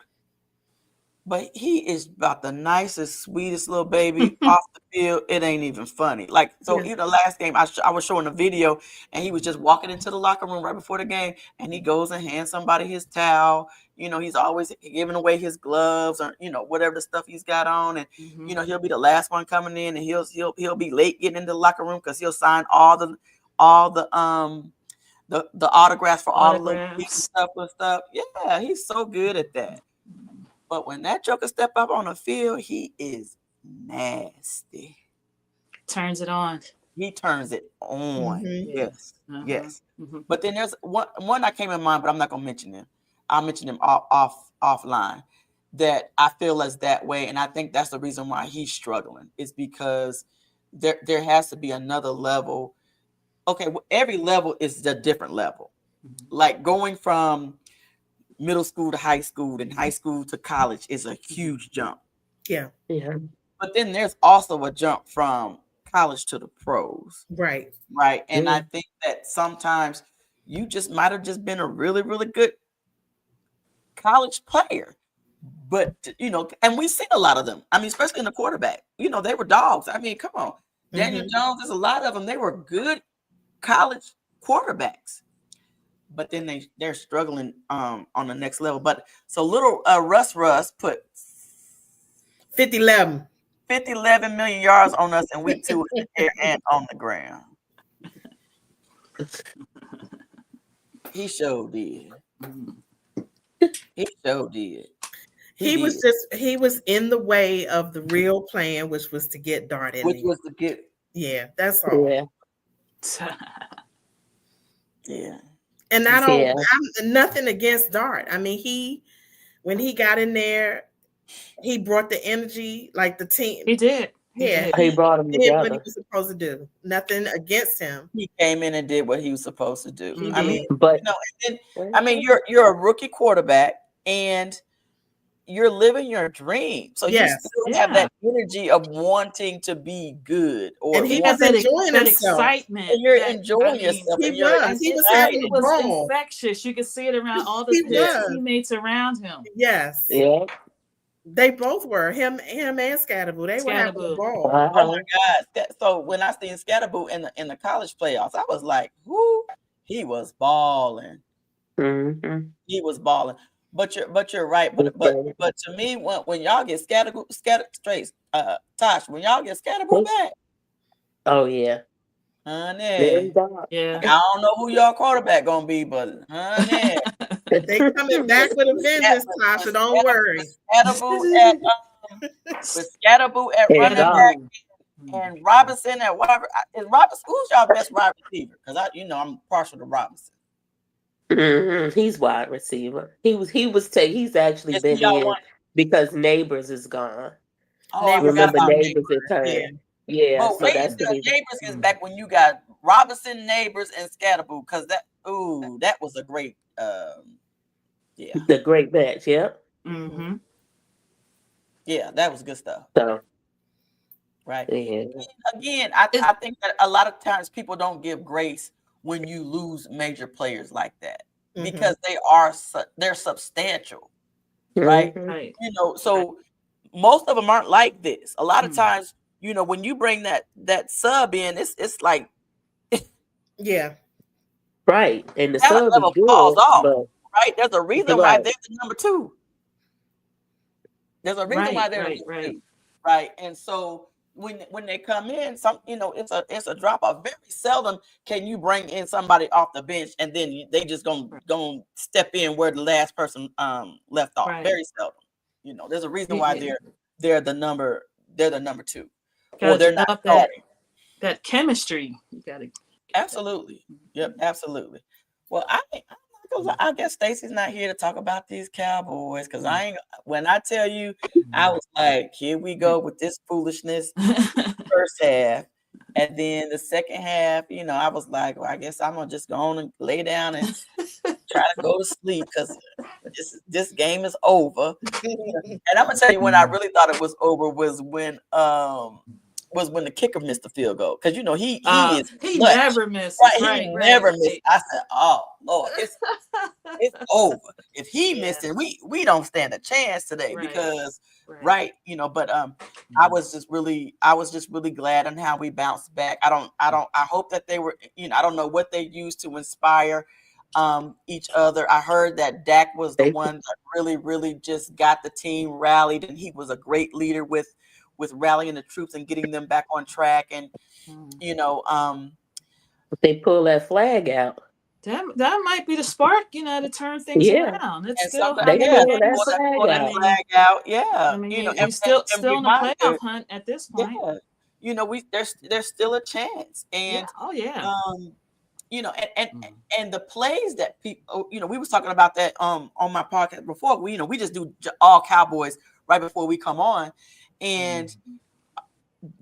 But he is about the nicest, sweetest little baby off the field. It ain't even funny. Like, so Yeah. even the last game, I was showing a video, and he was just walking into the locker room right before the game, and he goes and hands somebody his towel. He's always giving away his gloves or whatever the stuff he's got on, and he'll be the last one coming in, and he'll be late getting into the locker room because he'll sign all the autographs for all the little kids and stuff. Yeah, he's so good at that. But when that joker step up on the field, he is nasty. Turns it on. He turns it on. Mhm. Yes. Uh-huh. Yes. Mhm. But then there's one that came in mind, but I'm not gonna mention him. I'll mention him offline. That I feel as that way, and I think that's the reason why he's struggling. Is because there has to be another level. Okay, every level is a different level. Like going from middle school to high school and high school to college is a huge jump. Yeah. Yeah. But then there's also a jump from college to the pros. Right. Right. And Yeah. I think that sometimes you just might have just been a really, really good college player. But, and we've seen a lot of them. I mean, especially in the quarterback, they were dogs. I mean, come on. Daniel Jones, there's a lot of them. They were good college quarterbacks. But then they're struggling on the next level. But so little Russ put 50-11. 11 million yards on us in week 2 in the air and on the ground. He sure did. He sure did. He was in the way of the real plan, which was to get Dart in Which there. was to get. Yeah, that's all. Yeah. Yeah. And Yeah. I'm nothing against Dart. I mean, when he got in there, he brought the energy, like the team. He did. Yeah, He brought them did what he together. was supposed to do. Nothing against him. He came in and did what he was supposed to do. He I mean, did. But and then, you're a rookie quarterback and you're living your dream. So you still have that energy of wanting to be good. And he was enjoying himself. Excitement. And you're enjoying yourself. He was having a It was ball. infectious. You could see it around all the teammates around him. Yes. Yeah. They both were. Him and Scatterboo. They were having a ball. Oh my God. So when I seen Scatterboo in the college playoffs, I was like, whoo, he was balling. Mm-hmm. He was balling. But you're right. But to me, when y'all get Scatterboo, Tosh, when y'all get Scatterboo back. Oh yeah. Honey. Yeah. I don't know who your quarterback gonna be, but honey. They coming back with a vengeance, Tasha. Don't worry. Scatterboo at running back and Robinson at wide. Is Robinson who's y'all best wide receiver? Because I'm partial to Robinson. Mm-hmm. He's wide receiver. He's actually been in because Neighbors is gone. Oh, remember Neighbors is turned. Yeah, but so wait that's until Neighbors is back when you got Robinson, Neighbors, and Scatterboo. Because that was a great the great match. Yep. Mm-hmm. Yeah, that was good stuff. So right. Yeah. Again, I think that a lot of times people don't give grace when you lose major players like that because they're substantial, right? Right. So most of them aren't like this. A lot of times, when you bring that sub in, it's like yeah, right, and the sub level falls off, right? There's a reason why they're the number 2. There's a reason why they're number 2, right? And so when they come in, it's a drop off. Very seldom can you bring in somebody off the bench and then they just gonna step in where the last person left off. Right. Very seldom. There's a reason why they're the number 2. Or they're not that chemistry. You gotta absolutely. Yep, absolutely. Well, I guess Stacy's not here to talk about these Cowboys because Mm. I ain't. When I tell you, I was like, here we go with this foolishness first half, and then the second half, I was like, well, I guess I'm gonna just go on and lay down and try to go to sleep because this game is over. And I'm gonna tell you when I really thought it was over was when the kicker missed the field goal because he is he clutch. never misses. Right, he never missed. I said, "Oh Lord, it's over. If he missed it, we don't stand a chance today because right. But I was just really glad on how we bounced back. I hope that they were, I don't know what they used to inspire each other. I heard that Dak was the one that really, really just got the team rallied, and he was a great leader with rallying the troops and getting them back on track. And they pull that flag out. That might be the spark, to turn things around. It's still they pull that flag out. Yeah, I mean, we're still in the playoff hunt at this point. Yeah, there's still a chance, and and the plays that people, we was talking about that on my podcast before. We just do all Cowboys right before we come on, and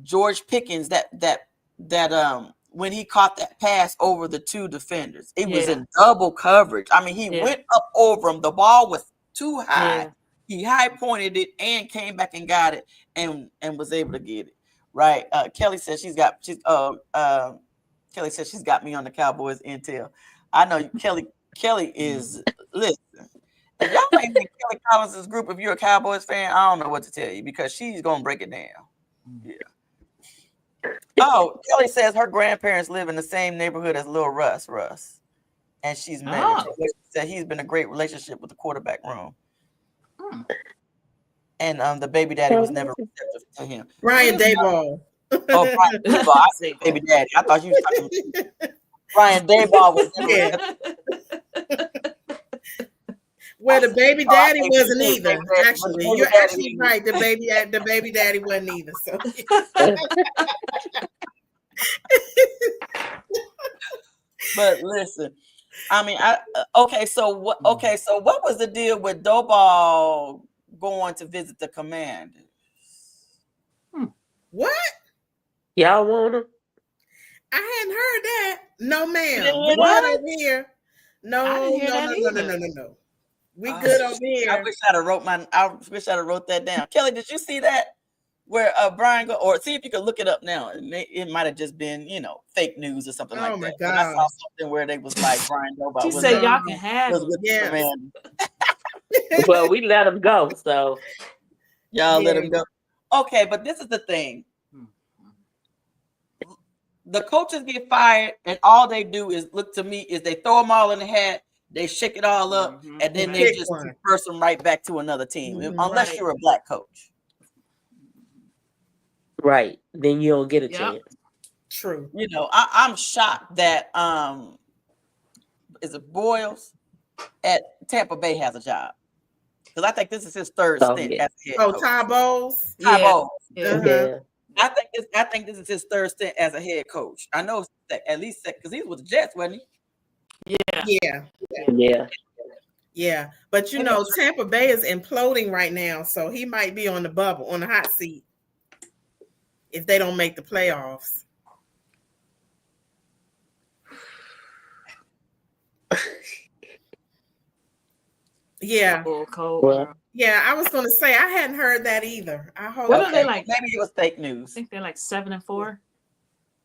George Pickens that when he caught that pass over the two defenders, it was in double coverage. I mean, he went up over him. The ball was too high. Yeah. He high pointed it and came back and got it and was able to get it. Right. Kelly says Kelly says she's got me on the Cowboys intel. I know Kelly is listen. If y'all ain't in Kelly Collins' group, if you're a Cowboys fan, I don't know what to tell you because she's gonna break it down. Yeah. Oh, Kelly says her grandparents live in the same neighborhood as Lil Russ, and she's married. She said he's been a great relationship with the quarterback room. And the baby daddy was never receptive to him. Brian Daboll. Oh, Brian Daboll. I said baby daddy. I thought you was talking Brian Daboll was well, the baby daddy wasn't either. Actually, you're actually right. The baby daddy wasn't either. So. But listen, I mean, So what was the deal with Daboll going to visit the Commanders? What? Y'all want him? I hadn't heard that. No, ma'am. We good over here. No. We good over here. I wish I'd have wrote that down. Kelly, did you see that? Where Brian or see if you can look it up now. It might have just been, fake news or something like that. Oh my God. I saw something where they was like Brian Daboll. She said y'all can have him. Yeah. Well, we let him go, so y'all let him go. Okay, but this is the thing. The coaches get fired, and all they do is they throw them all in the hat, they shake it all up, and then they just disperse them right back to another team, unless you're a black coach. Right. Then you don't get a chance. True. I'm shocked that is it Bwlf at Tampa Bay has a job. Because I think this is his third stint as head coach. Ty Bowles. Ty Bowles. Yeah. I think this is his third stint as a head coach. I know at least because he was with the Jets, wasn't he? Yeah. But Tampa Bay is imploding right now, so he might be on the bubble, on the hot seat, if they don't make the playoffs. Yeah. Yeah, I was going to say I hadn't heard that either. I hope. What are they like? Maybe it was fake news. I think they're like 7-4,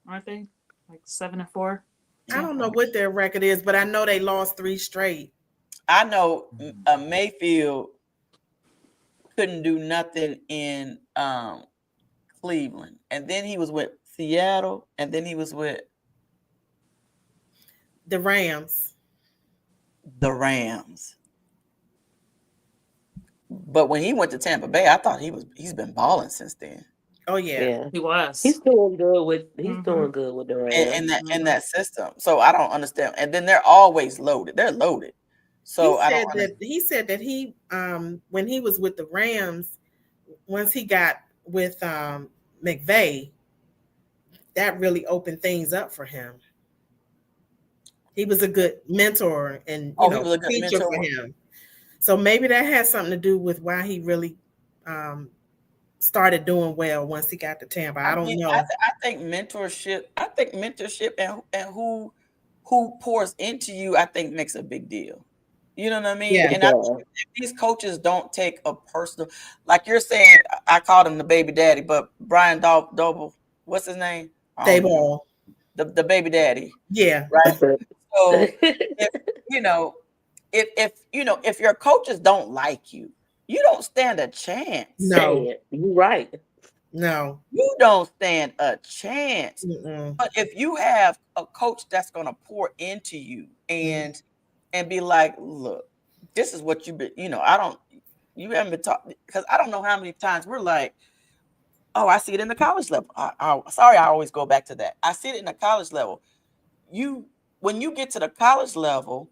aren't they? Like 7-4. I don't know what their record is, but I know they lost 3 straight. I know Mayfield couldn't do nothing in Cleveland, and then he was with Seattle, and then he was with the Rams. But when he went to Tampa Bay, I thought he's been balling since then. Oh yeah. He was. He's doing good with the Rams in that system. So I don't understand. And then they're always loaded. They're loaded. So he said that he when he was with the Rams, once he got with McVay, that really opened things up for him. He was a good mentor and He was a good teacher mentor. for him. So maybe that has something to do with why he really started doing well once he got to Tampa. I don't know. I think mentorship. I think mentorship and who pours into you, I think makes a big deal. You know what I mean? Yeah. And I think if these coaches don't take a personal, like you're saying, I called him the baby daddy, but Brian Doble, what's his name? Dayball. The baby daddy. Yeah. Right. So if your coaches don't like you, you don't stand a chance. No. You're right. No. You don't stand a chance. Mm-mm. But if you have a coach that's going to pour into you and be like, look, this is what you haven't been taught, because I don't know how many times we're like, oh, I see it in the college level. Sorry, I always go back to that. I see it in the college level. When you get to the college level,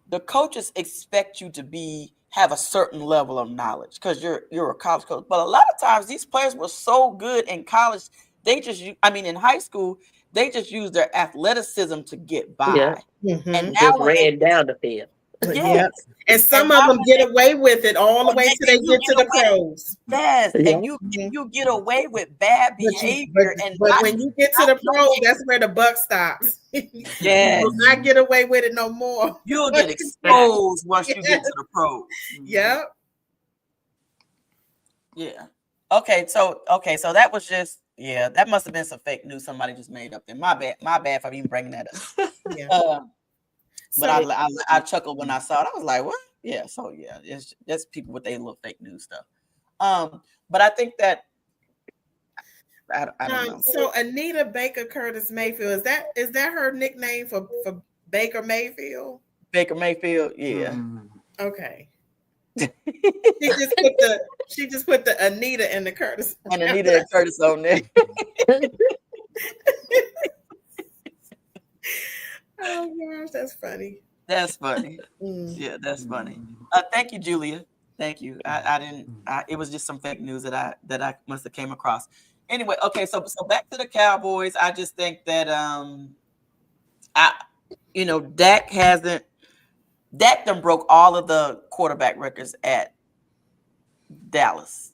the coaches expect you to have a certain level of knowledge because you're a college coach. But a lot of times these players were so good in college, in high school, they just use their athleticism to get by. Yeah. And now just when ran down the field. Yes. And some of them get away with it all the way till they get to the pros. Yes, Yeah. and you get away with bad behavior, but when you get to the pros, that's where the buck stops. Yes. You will not get away with it no more. You'll get exposed once you get to the pros. Yep. Yeah. Okay, so that was just that must have been some fake news somebody just made up there. My bad for even bringing that up. Yeah. But I chuckled when I saw it. I was like, what? Yeah, so it's just people with their little fake news stuff. But I think that I don't know. So Anita Baker Curtis Mayfield, is that her nickname for Baker Mayfield? Baker Mayfield, yeah. Okay. She just put the Anita and the Curtis. And Anita and Curtis on there. Oh gosh, that's funny. That's funny. Yeah, that's funny. Thank you, Julia. Thank you. I didn't. It was just some fake news that I must have came across. Anyway, okay. So back to the Cowboys. I just think that Dak done broke all of the quarterback records at Dallas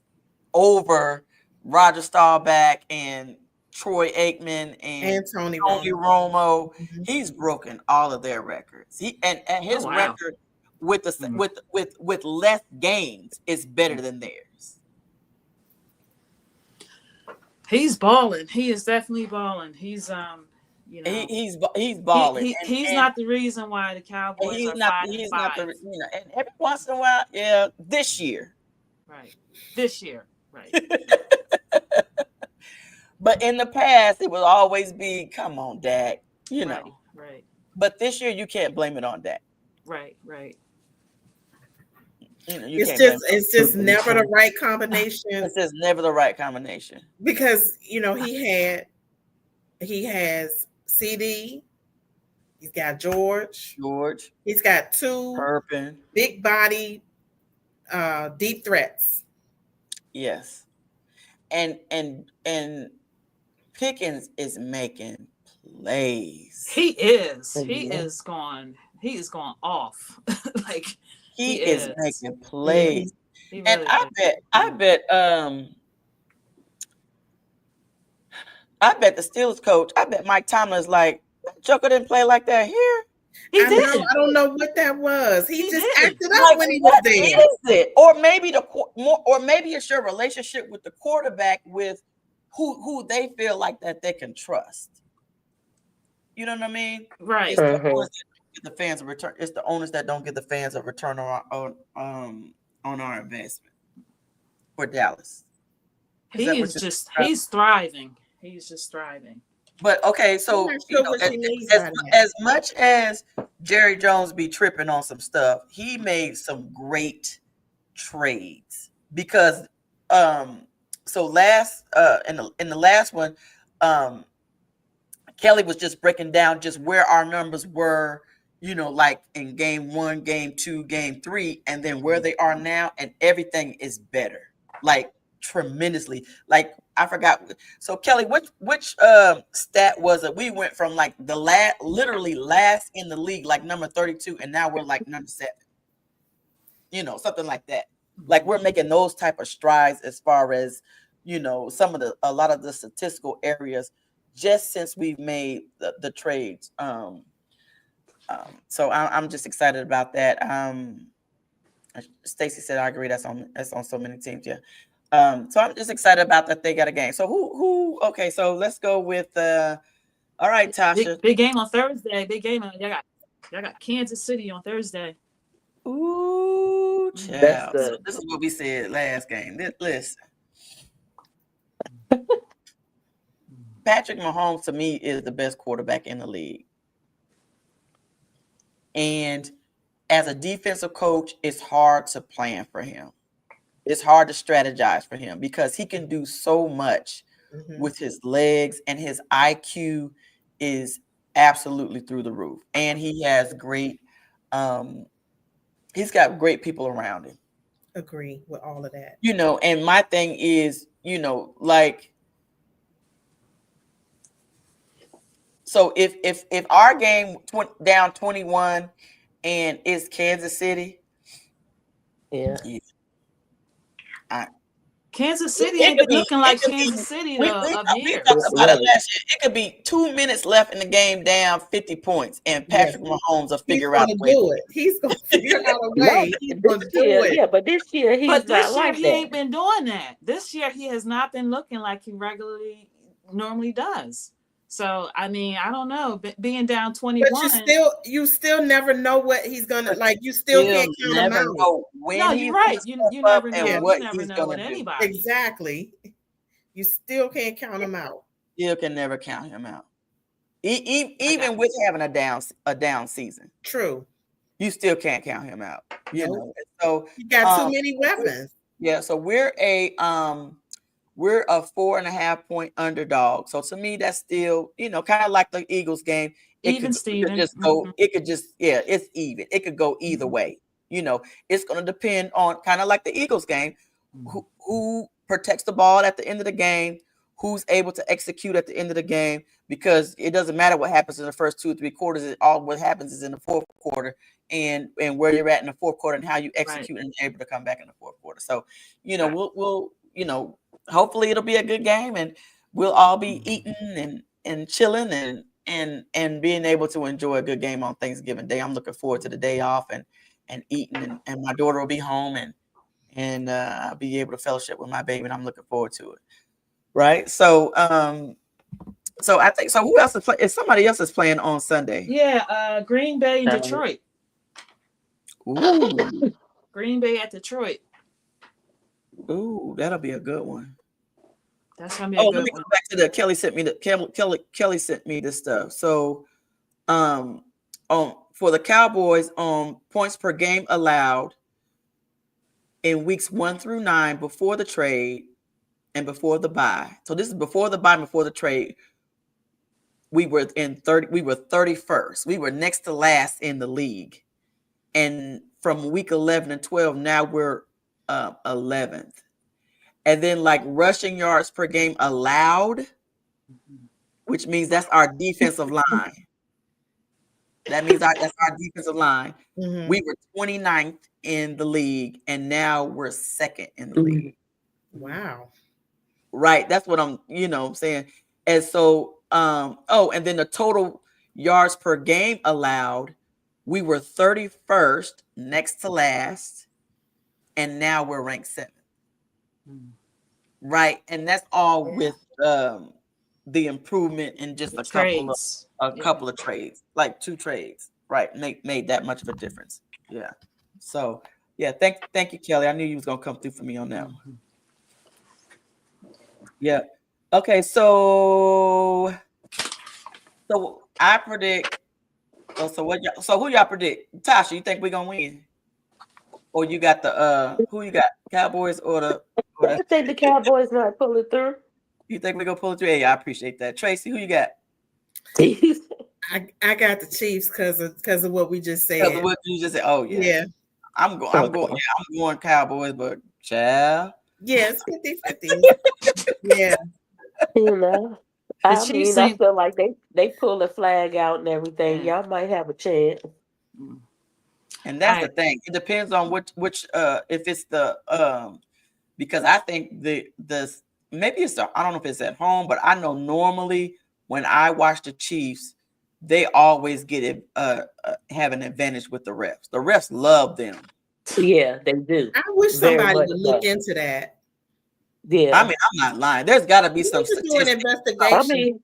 over Roger Staubach and Troy Aikman and Tony Romo. He's broken all of their records. His record with with less games is better than theirs. He's balling. He is definitely balling. He's he's balling. He's not the reason why the Cowboys are 5-5. And every once in a while, this year. Right. This year. Right. But in the past, it would always be, come on, Dak, know. Right. But this year, you can't blame it on Dak. Right. It's just never the right combination. It's just never the right combination. Because he has CD, he's got George, he's got two Turpin, big body, deep threats. Yes, and Pickens is making plays. He is. He is going off. Like he is making plays. Really and I bet the Steelers coach, I bet Mike Tomlin is like, Joker didn't play like that here. I don't know what that was. He just acted up when he was there. Is it? Or maybe it's your relationship with the quarterback with who they feel like that they can trust. You know what I mean? Right. It's the owners that don't give the fans a return. It's the owners that don't give the fans a return on our investment for Dallas. He's thriving. He's just thriving. But okay, so as much as Jerry Jones be tripping on some stuff, he made some great trades because so last in the last one, Kelly was just breaking down just where our numbers were, like in game 1, game 2, game 3, and then where they are now, and everything is better. Like tremendously. Like I forgot. So Kelly, which stat was it? We went from like the literally last in the league, like number 32, and now we're like number 7. You know, something like that. Like we're making those type of strides as far as, you know, a lot of the statistical areas just since we've made the trades. So I'm just excited about that. Stacy said I agree. That's on so many teams. Yeah. So I'm just excited about that they got a game. So who? Okay, so let's go with. All right, Tasha. Big game on Thursday. Big game. Y'all got Kansas City on Thursday. Ooh, That's child. So good. this is what we said last game. Listen, Patrick Mahomes to me is the best quarterback in the league, and as a defensive coach, it's hard to plan for him. It's hard to strategize for him because he can do so much with his legs, and his IQ is absolutely through the roof. And he has he's got great people around him. Agree with all of that. You know, and my thing is, you know, like, so if our game down 21 and it's Kansas City, Yeah. Kansas City ain't been looking like Kansas City we of talked years. about it last year. It could be 2 minutes left in the game, down 50 points, and Patrick Mahomes will figure out a way. Do it. He's going to figure out a way. He's going to do it. Yeah, but this year he's not like he that. ain't been doing that. This year he has not been looking like he normally does. So I mean, I don't know. Being down 21, but you still never know what he's gonna like. You still can't count him out. Know when no, you're right. You never know. You never know with anybody. Exactly. You still can't count him out. Still can never count him out. Even with having a down season. True. You still can't count him out. You know. So you got too many weapons. Yeah. So we're a 4.5 point underdog. So to me, that's still, you know, kind of like the Eagles game. It could just go. It could just, it's even. It could go either way. You know, it's going to depend on kind of like the Eagles game, who protects the ball at the end of the game, who's able to execute at the end of the game, because it doesn't matter what happens in the first 2 or 3 quarters. What happens is in the fourth quarter and where you're at in the fourth quarter and how you execute and able to come back in the fourth quarter. So, you know, we'll you know, hopefully it'll be a good game and we'll all be eating and chilling and being able to enjoy a good game on Thanksgiving Day. I'm looking forward to the day off and eating and my daughter will be home and I'll be able to fellowship with my baby, and I'm looking forward to it. Right. So so I think who else is playing? Somebody else is playing on Sunday. Yeah, Green Bay and Detroit. Ooh. Green Bay at Detroit. Ooh, that'll be a good one. That's gonna be a good one. Let me go back to the Kelly sent me this stuff. So for the Cowboys, points per game allowed in weeks 1 through 9 before the trade and before the bye. So this is before the bye and before the trade. We were 31st. We were next to last in the league. And from week 11 and 12, now we're 11th. And then like rushing yards per game allowed, which means that's our defensive line. That means that's our defensive line. Mm-hmm. We were 29th in the league, and now we're 2nd in the league. Wow. Right. That's what I'm saying. And so, and then the total yards per game allowed, we were 31st, next to last, and now we're ranked 7th. Right. And that's all with the improvement in just a couple of trades, like 2 trades, right? Made that much of a difference. Yeah. So yeah, thank you, Kelly. I knew you was gonna come through for me on that one. Yeah. Okay, so I predict. So who y'all predict? Tasha, you think we're gonna win? Or you got who you got? Cowboys or the I think the Cowboys might pull it through. You think we're gonna pull it through? Hey, I appreciate that. Tracy, who you got? I got the Chiefs because of what we just said. What you just said. Oh yeah. I'm going Cowboys, but child, Yes, 50-50. Yeah. You know, The I Chiefs mean, I ain't. feel like they pull the flag out and everything. Yeah. Y'all might have a chance. And that's the thing. It depends on which if it's the because I think the maybe it's I don't know if it's at home, but I know normally when I watch the Chiefs, they always get it have an advantage with the refs. The refs love them. Yeah, they do. I wish Very somebody much would so. look into that. Yeah. I mean, I'm not lying. There's got to be We some need to do an statistics, I investigation.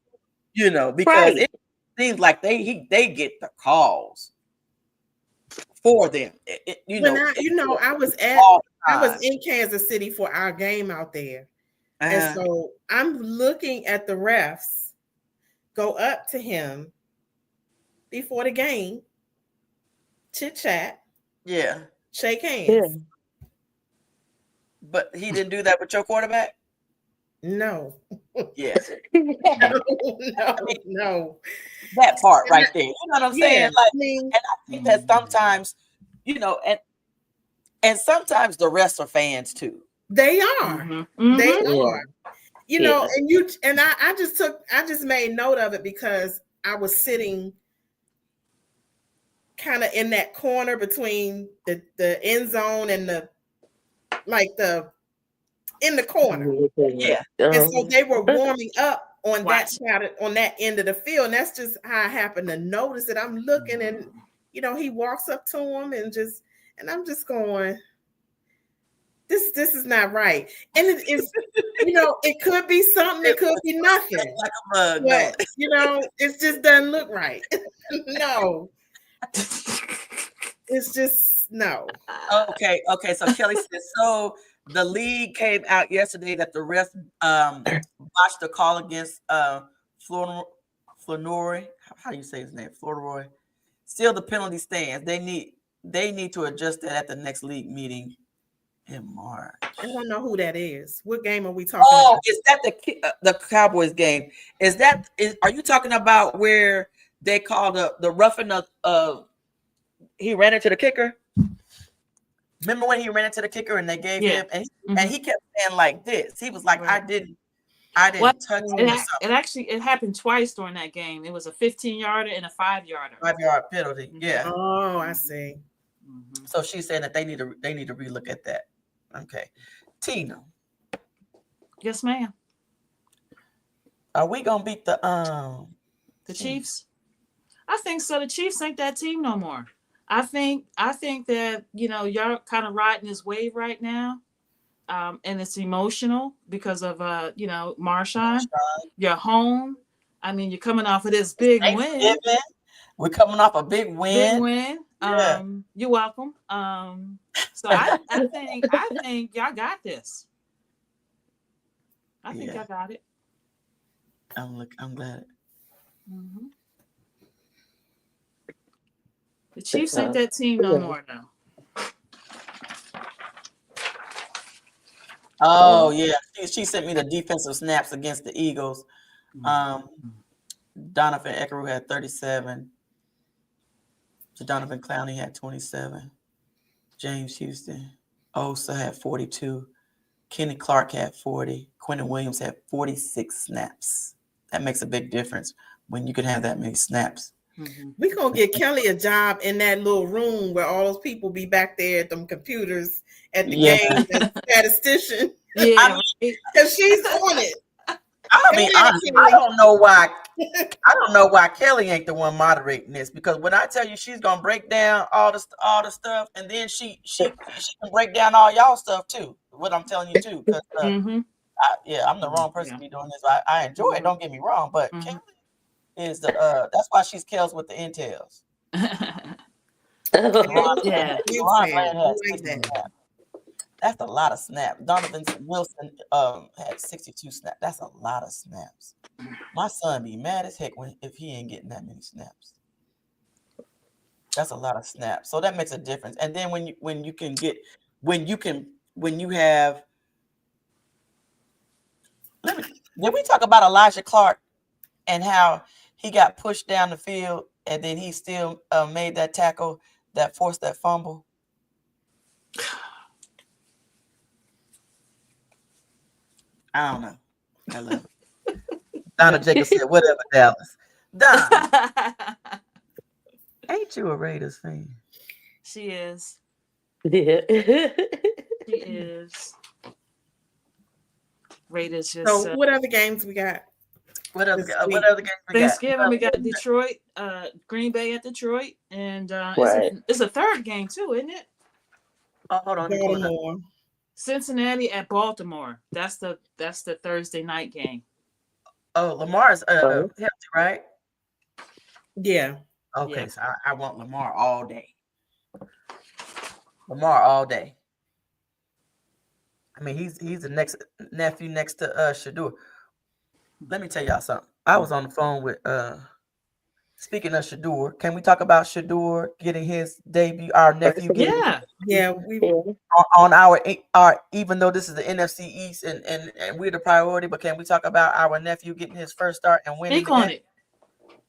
mean, because right. it seems like they get the calls for them. When I was all the I was time. in Kansas City for our game out there. And Uh-huh. so I'm looking at the refs go up to him before the game, chit chat, Yeah, shake Yeah. hands. but he didn't do that with your quarterback. No, Yeah, no, I mean, no. that part And right there. You know what I'm yeah, saying? Like, I mean, and I think that sometimes, and sometimes the rest are fans too. they are. They Yeah. are. Yeah. And I just made note of it because I was sitting kind of in that corner between the end zone and the in the corner. Yeah, And so they were Uh, warming up on that Watch. side on that end of the field. And that's just how I happened to notice it. I'm looking and he walks up to him and I'm just going, this is not right. And it is, it could be something, it could be nothing. like a mug. But No. it just doesn't look right. No. It's just no. Okay. So Kelly says so. The league came out yesterday that the refs botched the call against Flournoy. How do you say his name? Flournoy. Still, the penalty stands. They need to adjust that at the next league meeting in March. I don't know who that is. What game are we talking Oh, about? is that the Cowboys game? Are you talking about where they called the roughing of he ran into the kicker? Remember when he ran into the kicker and they gave him and he kept saying like this. He was like, Right. I didn't touch him. It happened twice during that game. It was a 15-yarder and a 5-yarder. 5-yard penalty. Yeah. Oh, I see. So she's saying that they need to relook at that. Okay. Tina. Yes, ma'am. Are we gonna beat the Chiefs? I think so. The Chiefs ain't that team no more. I think that y'all kind of riding this wave right now, and it's emotional because of Marshawn. You're home. I mean, you're coming off of this big win. We're coming off a big win. Big win. Yeah. You're welcome. So I think y'all got this. I think y'all got it. I'm glad. Mm-hmm. The Chiefs ain't that team no more now. Oh yeah, she sent me the defensive snaps against the Eagles. Donovan Eckeru had 37. Donovan Clowney had 27. James Houston Osa had 42. Kenny Clark had 40. Quentin Williams had 46 snaps. That makes a big difference when you can have that many snaps. We're going to get Kelly a job in that little room where all those people be back there at them computers at the game as statistician. Yeah. Because she's on it. I'm gonna be honest. I don't know why Kelly ain't the one moderating this, because when I tell you she's gonna break down all the stuff, and then she can break down all y'all stuff too. What I'm telling you too, because I'm the wrong person to be doing this. I enjoy it. Don't get me wrong, but Kelly is that's why she's Kels with the intels. That's a lot of snaps. Donovan Wilson had 62 snaps. That's a lot of snaps. My son be mad as heck if he ain't getting that many snaps. That's a lot of snaps. So that makes a difference. And then when you have did we talk about Elijah Clark and how he got pushed down the field and then he still made that tackle that forced that fumble? I don't know. I love it. Donna Jacobs said, "Whatever, Dallas." Donna, ain't you a Raiders fan? She is. Yeah. She is. Raiders just So what other games we got? What other This what week. other games we got? Thanksgiving. We got Detroit, Green Bay at Detroit, and Right. it's a third game too, isn't it? Oh, hold on. let me pull it up. Baltimore. Cincinnati at Baltimore. That's the Thursday night game. Oh, Lamar's Oh. healthy, right? Yeah. Okay, Yeah. so I want Lamar all day. Lamar all day. I mean, he's the next nephew next to Shadur. Let me tell y'all something. I was on the phone with speaking of Shadur. Can we talk about Shadur getting his debut? Our nephew getting Yeah. Yeah, we Yeah. on our even though this is the NFC East and we're the priority, but can we talk about our nephew getting his first start and winning Speak the on game? it.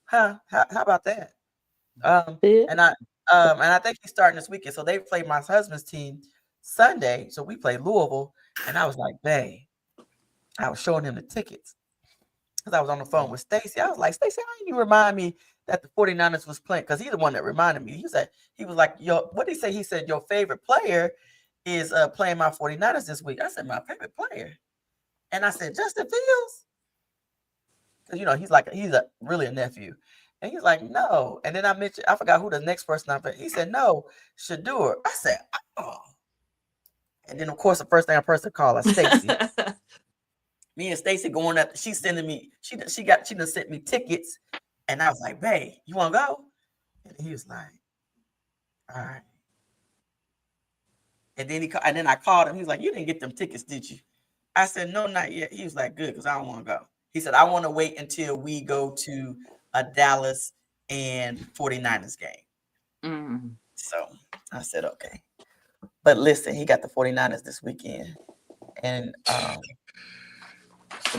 Huh? How about that? Yeah. And I think he's starting this weekend. So they played my husband's team Sunday. So we played Louisville, and I was like, "Bae," I was showing him the tickets because I was on the phone with Stacy. I was like, "Stacy, how you remind me that the 49ers was playing?" Because he's the one that reminded me. He was like, what did he say? He said, "Your favorite player is playing my 49ers this week." I said, "My favorite player," and I said, "Justin Fields," because he's really a nephew. And he's like, "No." And then I forgot who the next person I picked. He said, "No, Shadur." I said, "Oh." And then of course the first thing I person called her Stacy. Me and Stacy going up. She's sending me. She done sent me tickets, and I was like, "Babe, you want to go?" And he was like, "All right." And then I called him. He was like, "You didn't get them tickets, did you?" I said, "No, not yet." He was like, "Good, because I don't want to go." He said, "I want to wait until we go to a Dallas and 49ers game." Mm. So I said, "Okay." But listen, he got the 49ers this weekend. And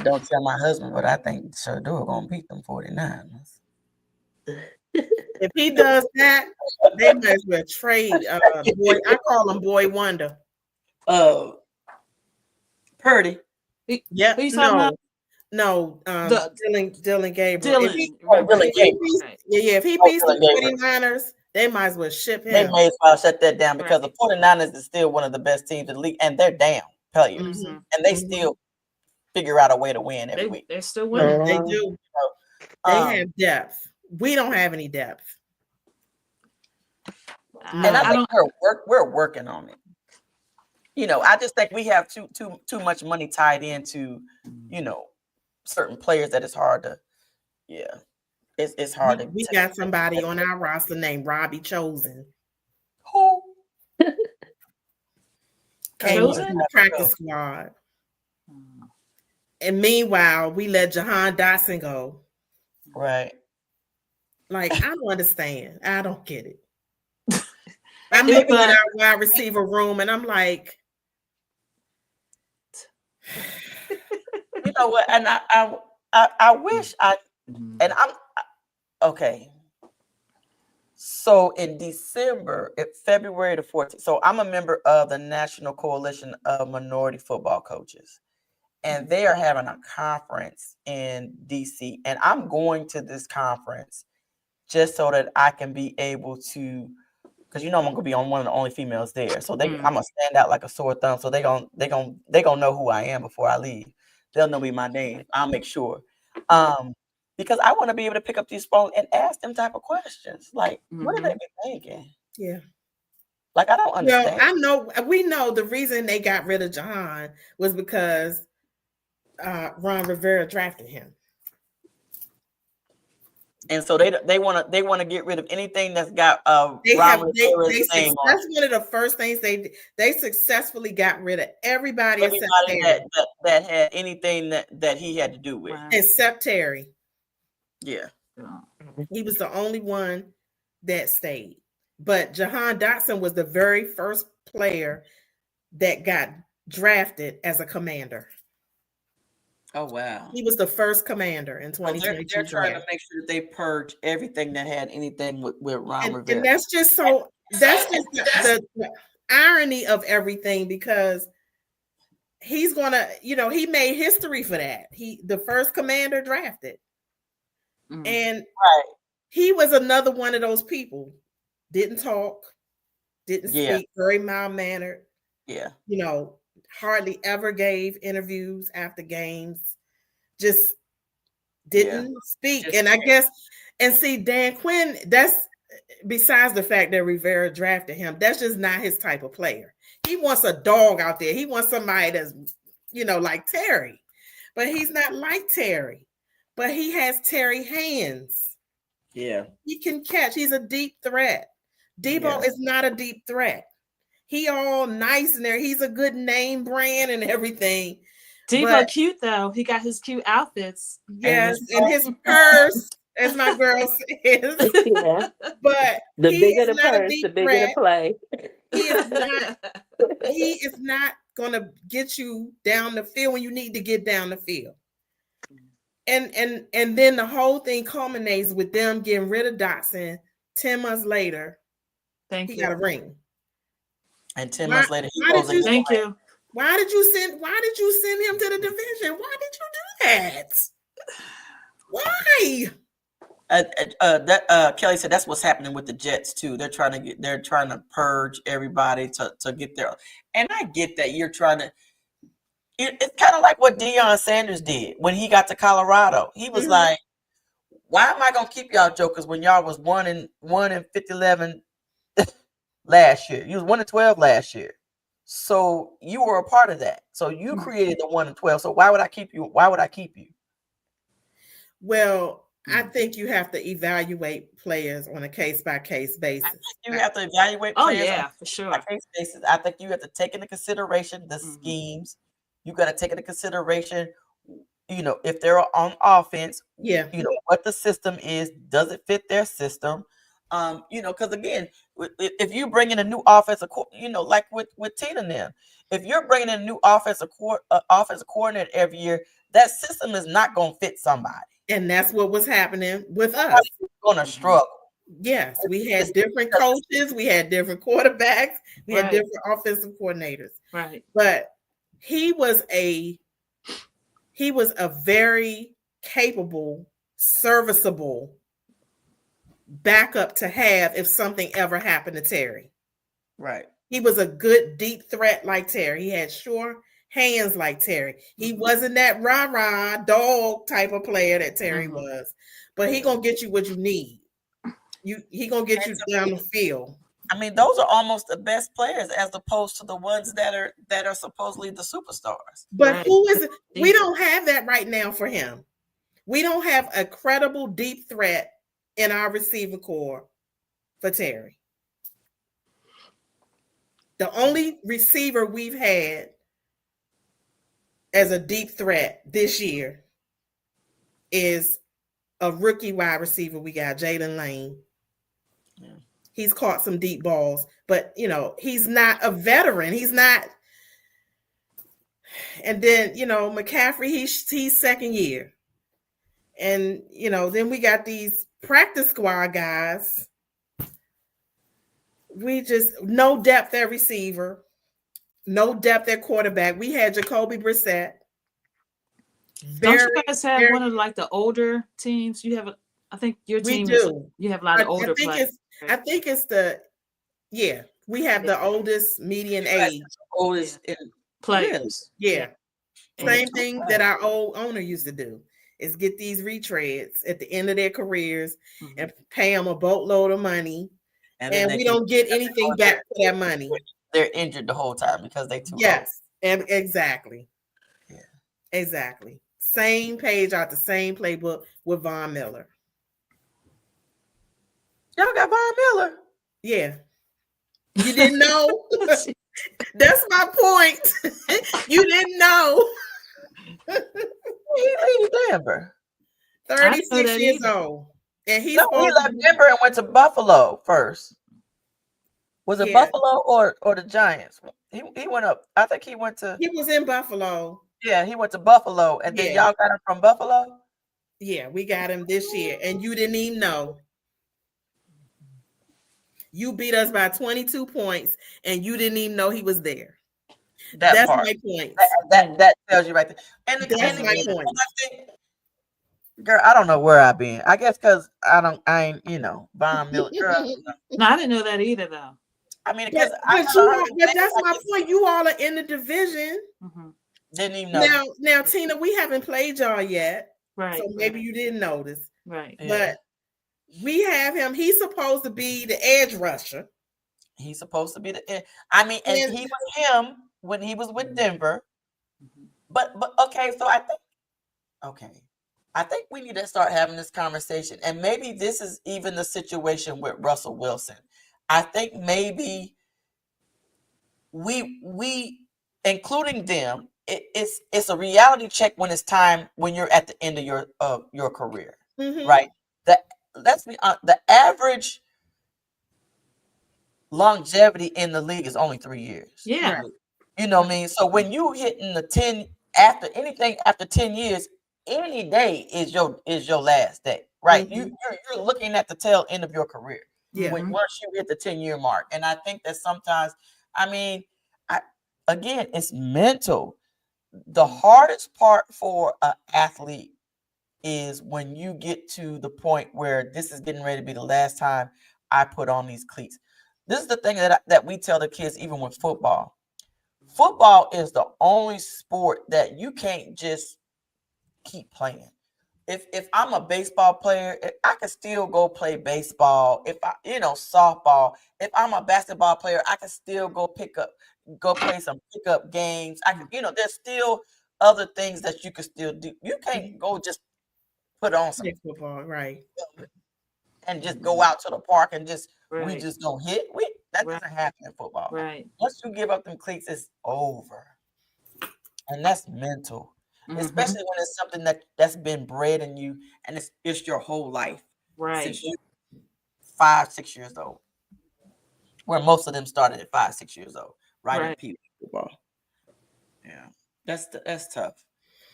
don't tell my husband, but I think Shadur gonna beat them 49ers. if he does that, they might as well trade boy. I call him Boy Wonder. Purdy. Yeah, Who you talking about? no, Dylan Gabriel. If he, Dylan. if he beats the 49ers, they might as well ship him. They may as well shut that down because the 49ers is still one of the best teams in the league, and they're down players, and they still figure out a way to win every week. They're still winning. They do. They have depth. We don't have any depth. And I think we're working on it. I just think we have too much money tied into, certain players that it's hard to, it's hard to. We got somebody on our roster named Robbie Chosen. Who? Came to the practice squad. And meanwhile, we let Jahan Dotson go. Right. Like, I don't understand. I don't get it. I'm looking at our wide receiver room and I'm like, you know what? And I wish and I'm okay. So in February the 14th, so I'm a member of the National Coalition of Minority Football Coaches, and they are having a conference in DC, and I'm going to this conference just so that I can be able to, because I'm gonna be on one of the only females there, so I'm gonna stand out like a sore thumb. So they gonna know who I am before I leave. They'll know me my name. I'll make sure. Because I want to be able to pick up these phones and ask them type of questions. Like, what are they be thinking? Yeah. Like, I don't understand. We know the reason they got rid of Jahan was because Ron Rivera drafted him. And so they want to get rid of anything that's got Ron Rivera's name on. That's one of the first things they successfully got rid of everybody that had anything that he had to do with. Wow. Except Terry. Yeah. He was the only one that stayed. But Jahan Dotson was the very first player that got drafted as a commander. Oh, wow. He was the first commander in 2022. They're trying to make sure that they purge everything that had anything with Ron Rivera. And that's just the irony of everything, because he's gonna, he made history for that. The first commander drafted. And right. he was another one of those people. Didn't talk, didn't speak, very mild-mannered. Yeah. Hardly ever gave interviews after games. Just didn't speak. Just and I guess, and see, Dan Quinn, that's besides the fact that Rivera drafted him, that's just not his type of player. He wants a dog out there. He wants somebody that's, like Terry. But he's not like Terry. But he has Terry hands. Yeah. He can catch. He's a deep threat. Debo is not a deep threat. He all nice in there. He's a good name brand and everything. Debo cute though. He got his cute outfits. Yes, and his purse, as my girl says. Yeah. But the he bigger is the not a purse, deep the bigger threat. the play. He is not gonna get you down the field when you need to get down the field. And then the whole thing culminates with them getting rid of Dotson. 10 months later, he got a ring. And 10 months later, he goes again. Thank you. Why did you send him to the division? Why did you do that? Why? Kelly said that's what's happening with the Jets too. They're trying to purge everybody to get there. And I get that you're trying to. It's kind of like what Deion Sanders did when he got to Colorado. He was like, "Why am I gonna keep y'all jokers when y'all was 1-11 last year? You was 1-12 last year, so you were a part of that. So you created the 1-12. So why would I keep you? Why would I keep you?" Well, I think you have to evaluate players on a case-by-case basis. You have to evaluate players on for sure. a case basis. I think you have to take into consideration the schemes. You got to take into consideration, if they're on offense, what the system is. Does it fit their system? Because again, if you bring in a new offensive, like with Tina and them, if you're bringing in a new offensive coordinator every year, that system is not going to fit somebody. And that's what was happening with us. Going to struggle. Yes, we had different coaches, we had different quarterbacks, we had different offensive coordinators. Right. But he was a very capable, serviceable backup to have if something ever happened to Terry. Right. He was a good deep threat like Terry. He had sure hands like Terry. He wasn't that rah-rah dog type of player that Terry was, but he gonna get you what you need. He gonna get you down the field. I mean, those are almost the best players as opposed to the ones that are supposedly the superstars. But who is it? We don't have that right now for him. We don't have a credible deep threat in our receiver core for Terry. The only receiver we've had as a deep threat this year is a rookie wide receiver. We got Jalen Lane. Yeah. He's caught some deep balls, but he's not a veteran. He's not. And then McCaffrey, he's second year, and then we got these practice squad guys. We just no depth at receiver. No depth at quarterback. We had Jacoby Brissett. Don't you guys have one of the older teams? You have, I think your team. We do. You have a lot of older players. I think it's we have the oldest median age. Oldest players. Yeah. Same thing that our old owner used to do is get these retreads at the end of their careers and pay them a boatload of money. And we don't get anything back for that money. They're injured the whole time because they too old. Yes, and exactly. Yeah, exactly. Same page out the same playbook with Von Miller. Y'all got Von Miller? Yeah. You didn't know? That's my point. You didn't know. He leave Denver. 36 years old. And he left Denver and went to Buffalo first. Was it Buffalo or the Giants? He went up. I think he went to. He was in Buffalo. Yeah, he went to Buffalo, and then y'all got him from Buffalo. Yeah, we got him this year, and you didn't even know. You beat us by 22 points, and you didn't even know he was there. That That's part. my point. That tells you right there. And That's again, my point. I think, girl, I don't know where I've been. I guess because I ain't, buying milk. Girl, No, I didn't know that either, though. I mean, because But that's my point. You all are in the division. Mm-hmm. didn't even know. Now, Tina, we haven't played y'all yet, Right. so maybe you didn't notice. Right. Yeah. But we have him. He's supposed to be the edge rusher. He's supposed to be and he was him when he was with Denver. Mm-hmm. But okay, so I think we need to start having this conversation, and maybe this is even the situation with Russell Wilson. I think maybe we including them, it's a reality check when it's time, when you're at the end of your career, right? Let's be honest, the average longevity in the league is only 3 years. Yeah. Right. You know what I mean? So when you hitting the 10 after 10 years, any day is your last day, right? You're looking at the tail end of your career. Yeah. Once you hit the 10-year mark. And I think that sometimes, again, it's mental. The hardest part for an athlete is when you get to the point where this is getting ready to be the last time I put on these cleats. This is the thing that we tell the kids, even with football. Football is the only sport that you can't just keep playing. If I'm a baseball player, I can still go play baseball. If I, softball. If I'm a basketball player, I can still go play some pickup games. I can, there's still other things that you can still do. You can't go just put on some football, right? And just go out to the park and we Right. just don't hit. That doesn't happen in football. Right. Once you give up them cleats, it's over. And that's mental. Especially when it's something that's been bred in you and it's your whole life. Right. Since you're 5-6 years old. Where most of them started at 5-6 years old, right? In Pee football. Yeah. That's tough.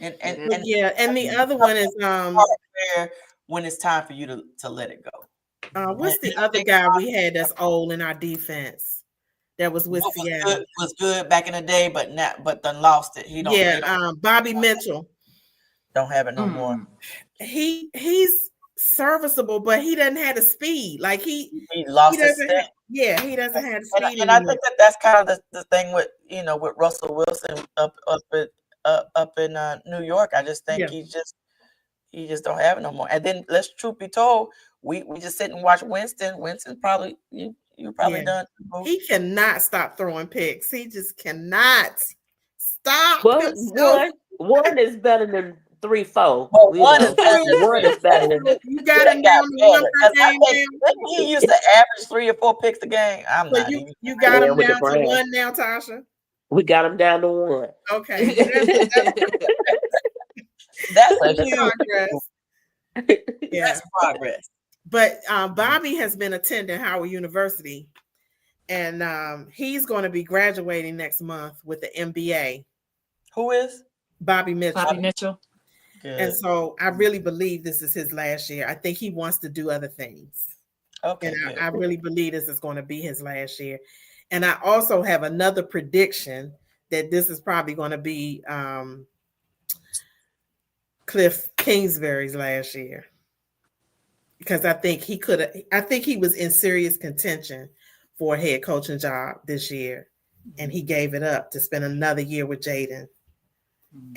And the other one is when it's time for you to let it go. What's the other guy we had that's old in our defense that was with Seattle? Was good back in the day, but then lost it. He don't. Bobby Mitchell don't have it no more. He's serviceable, but he doesn't have the speed. Like he lost his step. He doesn't have the speed. And I think that's kind of the thing with with Russell Wilson up in New York. I just think he just don't have it no more. And then let's truth be told, we just sit and watch Winston. Winston probably you probably done. He cannot stop throwing picks. He just cannot stop. One is better than 3-4. One is better than you got him down to 1 per game. He used to average 3 or 4 picks a game. You got him down to 1 now, Tasha. We got him down to 1. Okay. That's a huge progress. That's progress. But Bobby has been attending Howard University, and he's going to be graduating next month with the MBA. Who is? Bobby Mitchell. Bobby Mitchell. Good. And so I really believe this is his last year. I think he wants to do other things. Okay. And I really believe this is going to be his last year. And I also have another prediction that this is probably going to be Cliff Kingsbury's last year. Because I think he was in serious contention for a head coaching job this year. And he gave it up to spend another year with Jaden.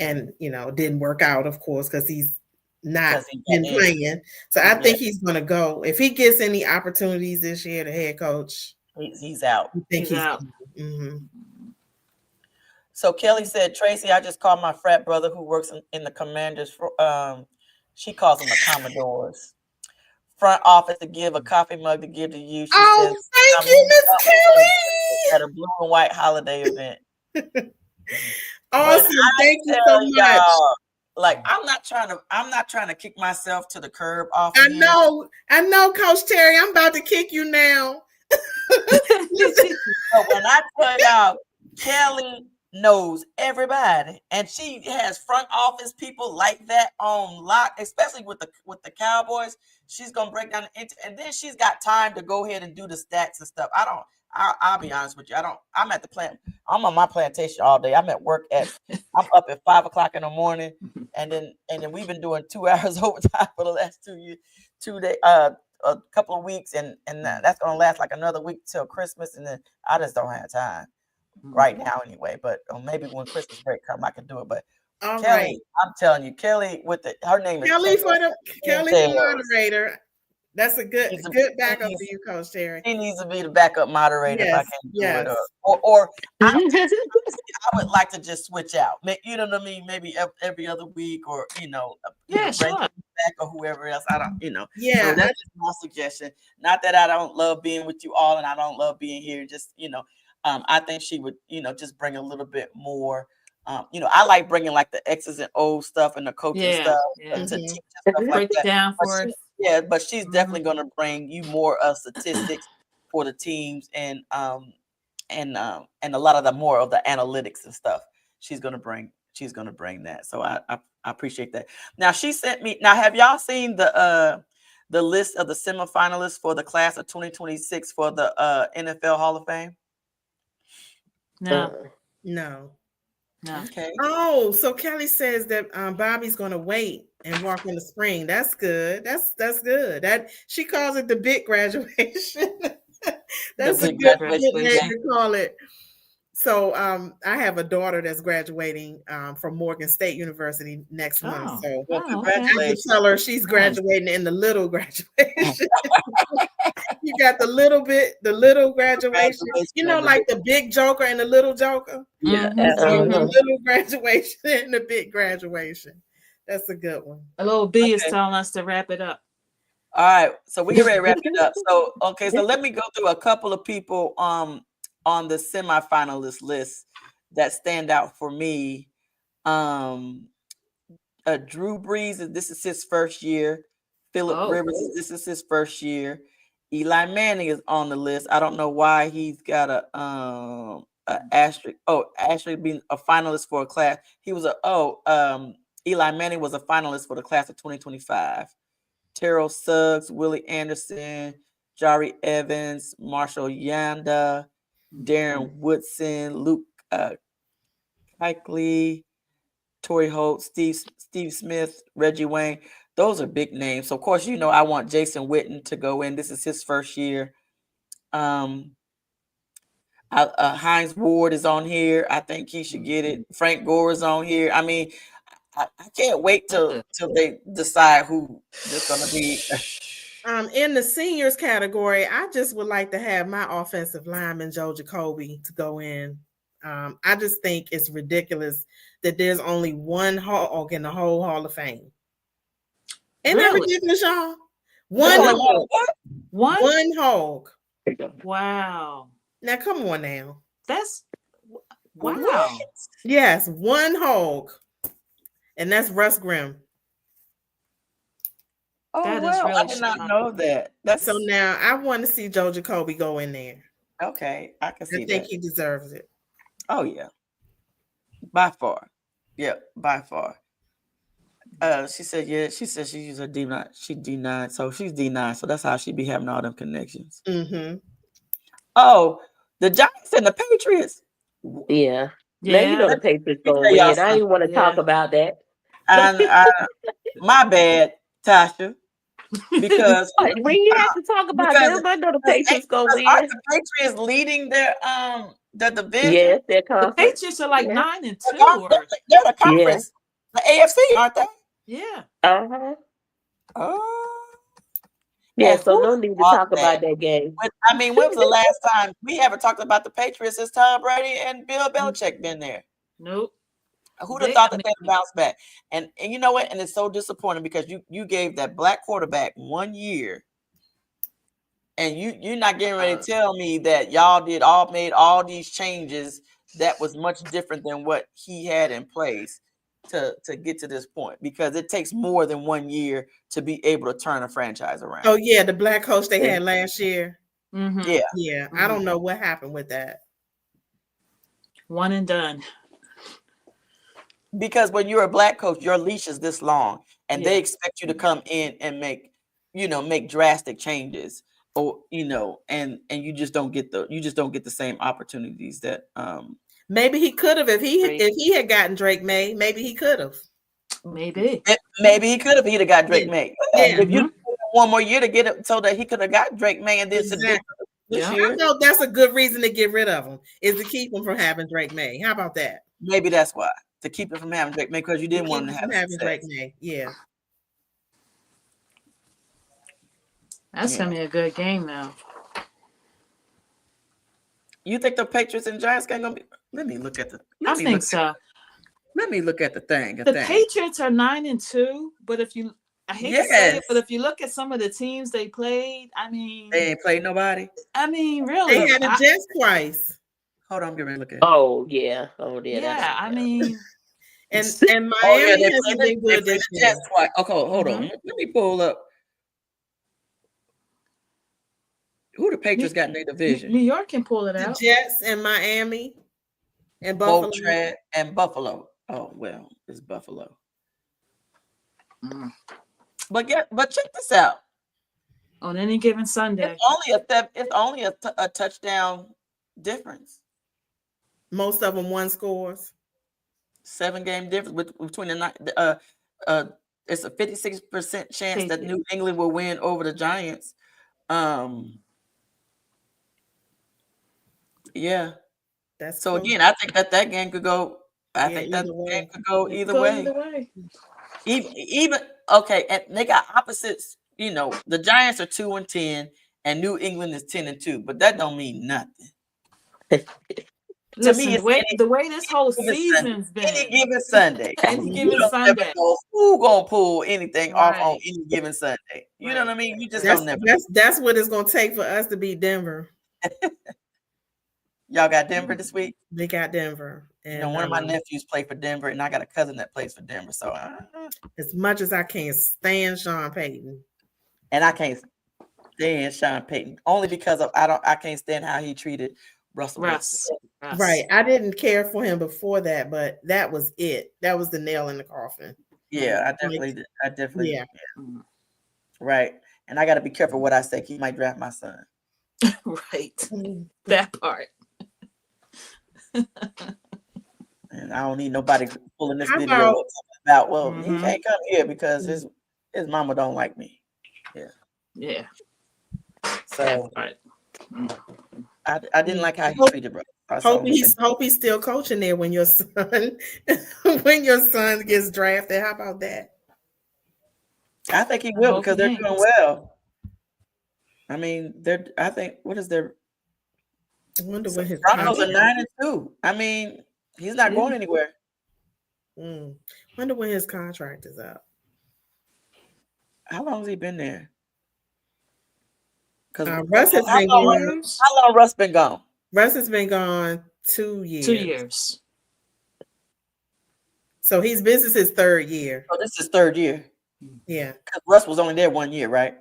And, it didn't work out, of course, because he's not been playing. So I think he's going to go. If he gets any opportunities this year to head coach, he's out. I think he's out. Mm-hmm. So Kelly said, Tracy, I just called my frat brother who works in the Commanders. She calls them the Commodores. Front office to give a coffee mug to give to you. She says, thank you, Miss Kelly. At a blue and white holiday event. Awesome. Thank you so much. Like I'm not trying to kick myself to the curb off. I know, Coach Terry. I'm about to kick you now. So when I tell y'all, Kelly knows everybody, and she has front office people like that on lock, especially with the Cowboys. She's gonna break down and then she's got time to go ahead and do the stats and stuff. I I'll be honest with you. I'm at the plant. I'm on my plantation all day. I'm at work I'm up at 5 o'clock in the morning, and then we've been doing 2 hours overtime for the last 2 days, a couple of weeks, and that's gonna last like another week till Christmas, and then I just don't have time right now anyway. But maybe when Christmas break come, I can do it. But All Kelly, right. I'm telling you, Kelly her name is Kelly for Tails. moderator. That's a good backup for you, Coach Terry. She needs to be the backup moderator if I can do it. Or I would like to just switch out. You know what I mean? Maybe every other week, or sure. back or whoever else. I don't, Yeah, So that's just my suggestion. Not that I don't love being with you all, and I don't love being here. Just I think she would, just bring a little bit more. I like bringing like the X's and O's stuff and the coaching stuff to teach and stuff like that. Down for us. But she's definitely going to bring you more statistics for the teams and a lot of the more of the analytics and stuff. She's going to bring that. So I appreciate that. Now she sent me. Now have y'all seen the list of the semifinalists for the class of 2026 for the NFL Hall of Fame? No. No. Okay. Oh, so Kelly says that Bobby's going to wait and walk in the spring. That's good. That's good. That she calls it the big graduation. That's a good name to call it. So I have a daughter that's graduating from Morgan State University next month. So I tell her she's graduating in the little graduation. You got the little graduation, like the big joker and the little joker. Yeah. So the little graduation and the big graduation. That's a good one. A little B is telling us to wrap it up. All right, so we get ready to wrap it up. So so let me go through a couple of people on the semifinalist list that stand out for me. Drew Brees, this is his first year. Phillip Rivers, this is his first year. Eli Manning is on the list. I don't know why he's got a asterisk. Asterisk being a finalist for a class. He was Eli Manning was a finalist for the class of 2025. Terrell Suggs, Willie Anderson, Jari Evans, Marshall Yanda, Darren Woodson, Luke Kuechly, Torrey Holt, Steve Smith, Reggie Wayne. Those are big names. So of course, I want Jason Witten to go in. This is his first year. Hines Ward is on here. I think he should get it. Frank Gore is on here. I mean, I can't wait till they decide who is going to be. In the seniors category, I just would like to have my offensive lineman, Joe Jacoby, to go in. I just think it's ridiculous that there's only one hog in the whole Hall of Fame. Isn't that ridiculous, y'all? One hog. Wow. Now, come on now. That's wow. What? Yes, one hog. And that's Russ Grimm. Oh, I did not know that. So now I want to see Joe Jacoby go in there. Okay, I can see that. I think he deserves it. Oh, yeah. By far. Yeah, by far. She said she's a D9. She D9, so she's D9. So that's how she be having all them connections. Mm-hmm. Oh, the Giants and the Patriots. Yeah. Now the Patriots go win. I didn't want to talk about that. And my bad, Tasha. Because when you have to talk about them, I know the Patriots go win. Aren't the Patriots leading their division? Yes, they're the Patriots are like 9-2. They're the conference, the AFC, aren't they? Yeah. Uh-huh. Oh. Yeah, so no need to talk about that game. I mean, when was the last time we haven't talked about the Patriots since Tom Brady and Bill Belichick been there? Nope. Who'd have thought that they'd bounce back? And you know what? And it's so disappointing because you gave that black quarterback 1 year, and you're not getting ready to tell me that y'all made all these changes that was much different than what he had in place to get to this point, because it takes more than 1 year to be able to turn a franchise around. Oh yeah, the black coach they had last year. Mm-hmm. Yeah. Mm-hmm. I don't know what happened with that. One and done. Because when you're a black coach, your leash is this long, and they expect you to come in and make drastic changes or and you just don't get the same opportunities that maybe he could have if he had gotten Drake May. Maybe he could have. Maybe. Maybe he could have. He'd have got Drake May. Yeah. If you one more year to get it, so that he could have got Drake May, and then this year. I know that's a good reason to get rid of him is to keep him from having Drake May. How about that? Maybe that's why, to keep him from having Drake May, because you didn't want him to have Drake May. Yeah. That's gonna be a good game now. You think the Patriots and Giants game gonna be? Let me look at the. I think so. Let me look at the thing. The Patriots are 9-2, but if you, I hate to say it, but if you look at some of the teams they played, I mean, they ain't played nobody. I mean, really, they had the Jets twice. Hold on, I'm getting ready to look at it. Oh yeah, yeah. I mean, and Miami hasn't been good this year. Twice. Okay, hold on. Let me pull up. Who the Patriots got in their division? New York can pull it out. The Jets and Miami and Buffalo. And Buffalo. Oh well, it's Buffalo. But check this out. On any given Sunday, it's only a touchdown difference. Most of them one scores. 7-game difference between the it's a 56% chance that New England will win over the Giants. Yeah. That's so cool. Again, I think that game could go. I think that game could go either way. Even okay, and they got opposites. The Giants are 2-10, and New England is 10-2, but that don't mean nothing. Listen, to me, the way this whole season's been. Any given Sunday. Who gonna pull anything off on any given Sunday? You know what I mean? You just don't never. That's what it's gonna take for us to beat Denver. Y'all got Denver this week? They got Denver. And one of my nephews played for Denver, and I got a cousin that plays for Denver. So as much as I can't stand Sean Payton. And I can't stand Sean Payton only because I can't stand how he treated Russell. Right. I didn't care for him before that, but that was it. That was the nail in the coffin. Yeah, I definitely did. Yeah. Right. And I got to be careful what I say. He might draft my son. Right. That part. And I don't need nobody pulling this video about he can't come here because his mama don't like me. Yeah. So I didn't like how he treated bro. Hope he's still coaching there when your son gets drafted. How about that? I think he will because they're doing well. I mean, I wonder when his Broncos are 9-2. I mean, he's not going anywhere. Wonder when his contract is up. How long has he been there? Because Russ has been gone. How long Russ been gone? Russ has been gone 2 years. 2 years. So this is his third year. Oh, this is his third year. Yeah. Because Russ was only there 1 year, right?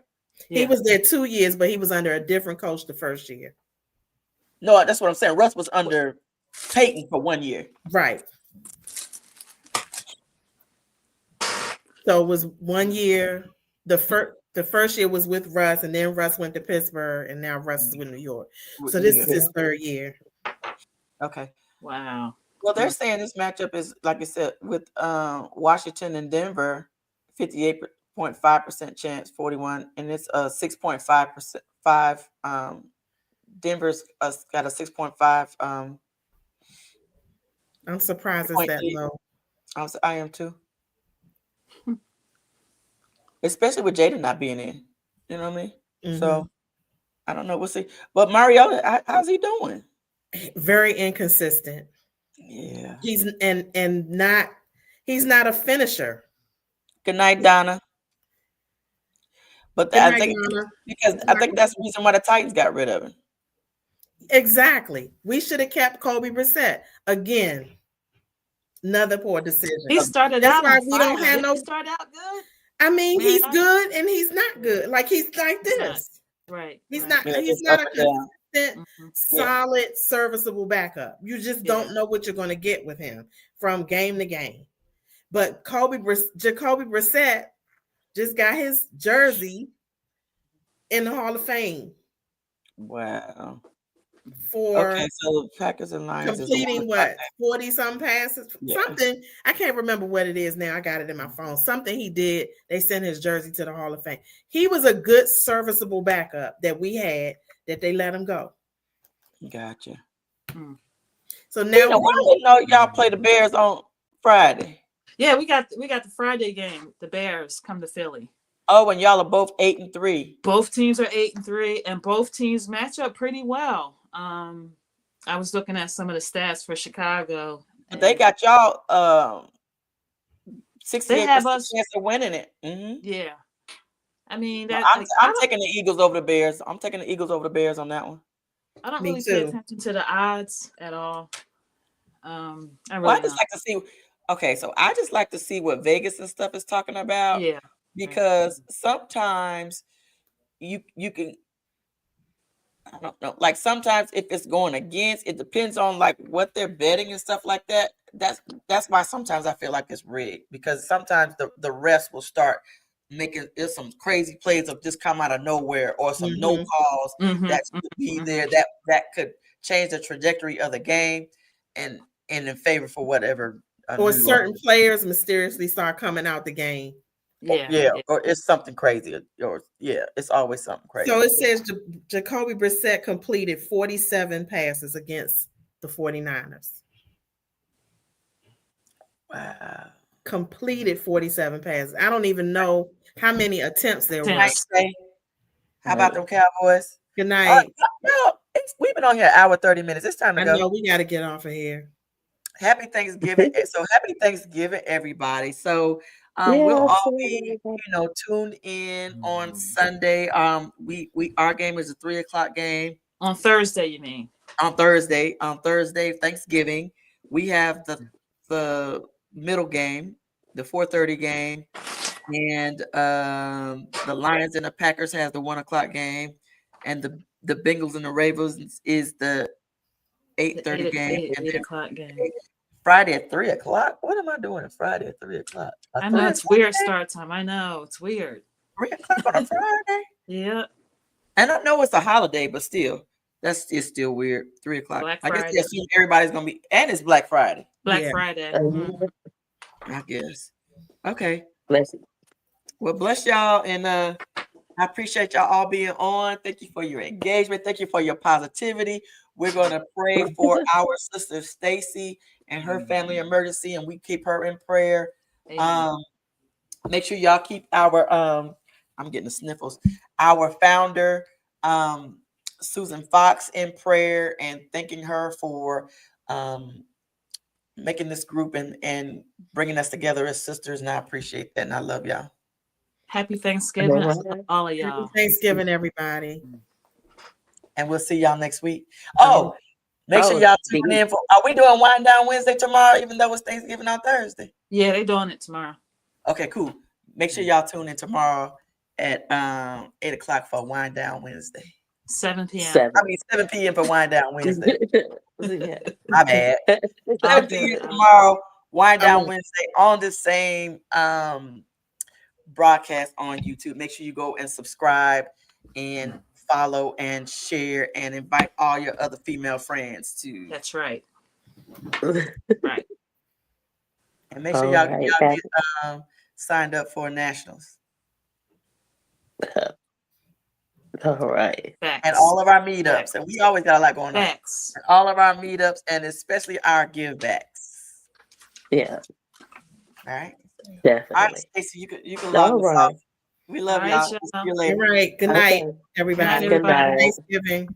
He was there 2 years, but he was under a different coach the first year. No, that's what I'm saying. Russ was under Payton for 1 year. Right. So it was 1 year. The first year was with Russ, and then Russ went to Pittsburgh, and now Russ is with New York. So this is his third year. Okay. Wow. Well, they're saying this matchup is, like I said, with Washington and Denver, 58.5% chance, 41, and it's 6.5%. Denver's got a 6.5. I'm surprised it's that low. I am too. Especially with Jada not being in. You know what I mean? Mm-hmm. So I don't know. We'll see. But Mariota, how's he doing? Very inconsistent. Yeah. He's not a finisher. Good night, Donna. But I think that's the reason why the Titans got rid of him. Exactly. We should have kept Kobe Brissett. Again, another poor decision. He started That's out why we don't have no. He started out good. I mean, he's good and he's not good. Like he's like this. Right. He's not a consistent, solid, serviceable backup. You just don't know what you're going to get with him from game to game. But Jacoby Brissett just got his jersey in the Hall of Fame Wow. for Okay, so Packers and Lions is the completing 1 o'clock what 40 some passes. Yeah. Something I can't remember what it is now. I got it in my phone. Something he did. They sent his jersey to the Hall of Fame. He was a good serviceable backup that we had that they let him go. game. Gotcha. So now I didn't know y'all play the Bears on Friday. Yeah, we got the Friday game. The Bears come to Philly. Oh, and y'all are both 8-3. Both teams are 8-3, and both teams match up pretty well. I was looking at some of the stats for Chicago. But they got y'all 68% They have us chance of winning it. Mm-hmm. Yeah, I mean No, that. I'm taking the Eagles over the Bears. I'm taking the Eagles over the Bears on that one. I don't Me really pay too. attention to the odds at all. I really Well, I just like to see. Okay, so I just like to see what Vegas and stuff is talking about. Yeah, Because sometimes you can, I don't know, like sometimes if it's going against, it depends on like what they're betting and stuff like that. That's why sometimes I feel like it's rigged, because sometimes the refs will start making some crazy plays of just come out of nowhere, or some no calls that should be there that could change the trajectory of the game and in favor for whatever. or certain players mysteriously start coming out the game. Yeah. Or it's something crazy, or it's always something crazy. So it says Jacoby Brissett completed 47 passes against the 49ers. Wow. Completed 47 passes. I don't even know how many attempts there were. How about them Cowboys? Good night. We've been on here an hour 30 minutes. It's time to go. I know we got to get off of here. Happy Thanksgiving. So happy Thanksgiving, everybody. So we'll all be, tuned in on Sunday. Our game is a 3:00 game. On Thursday, you mean? On Thursday, Thanksgiving, we have the middle game, the 4:30 game, and the Lions and the Packers has the 1:00 game, and the Bengals and the Ravens is the 8:30 game, and 8 o'clock game. Friday at 3:00. What am I doing on Friday at 3:00? I know it's weird start time. I know it's weird. 3:00 on a Friday. Yeah. And I know it's a holiday, but still, it's still weird. 3:00. I guess they assume everybody's gonna be, and it's Black Friday. Black Friday. I guess. Okay. Bless you. Well, bless y'all, and I appreciate y'all all being on. Thank you for your engagement. Thank you for your positivity. We're gonna pray for our sister Stacy and her family emergency, and we keep her in prayer. Make sure y'all keep our I'm getting the sniffles. Our founder, Susan Fox, in prayer, and thanking her for making this group and bringing us together as sisters. And I appreciate that, and I love y'all. Happy Thanksgiving, all of y'all. Happy Thanksgiving, everybody. And we'll see y'all next week. Make sure y'all tune in for. Are we doing Wind Down Wednesday tomorrow, even though it's Thanksgiving on Thursday? Yeah, they're doing it tomorrow. Okay, cool. Make sure y'all tune in tomorrow at 8 o'clock for Wind Down Wednesday. 7 p.m. 7 p.m. for Wind Down Wednesday. Yeah. My bad. 7 p.m. tomorrow, Wind Down Wednesday on the same broadcast on YouTube. Make sure you go and subscribe and follow and share and invite all your other female friends too. That's right. Right. And make sure y'all get signed up for nationals. All right. Facts. And all of our meetups. And we always got a lot going on. Facts. And all of our meetups, and especially our give backs. Yeah. All right. Definitely. All right, Stacey, you can log us off. We love y'all. See you later. All right. Good night, everybody. Good night. Thanksgiving.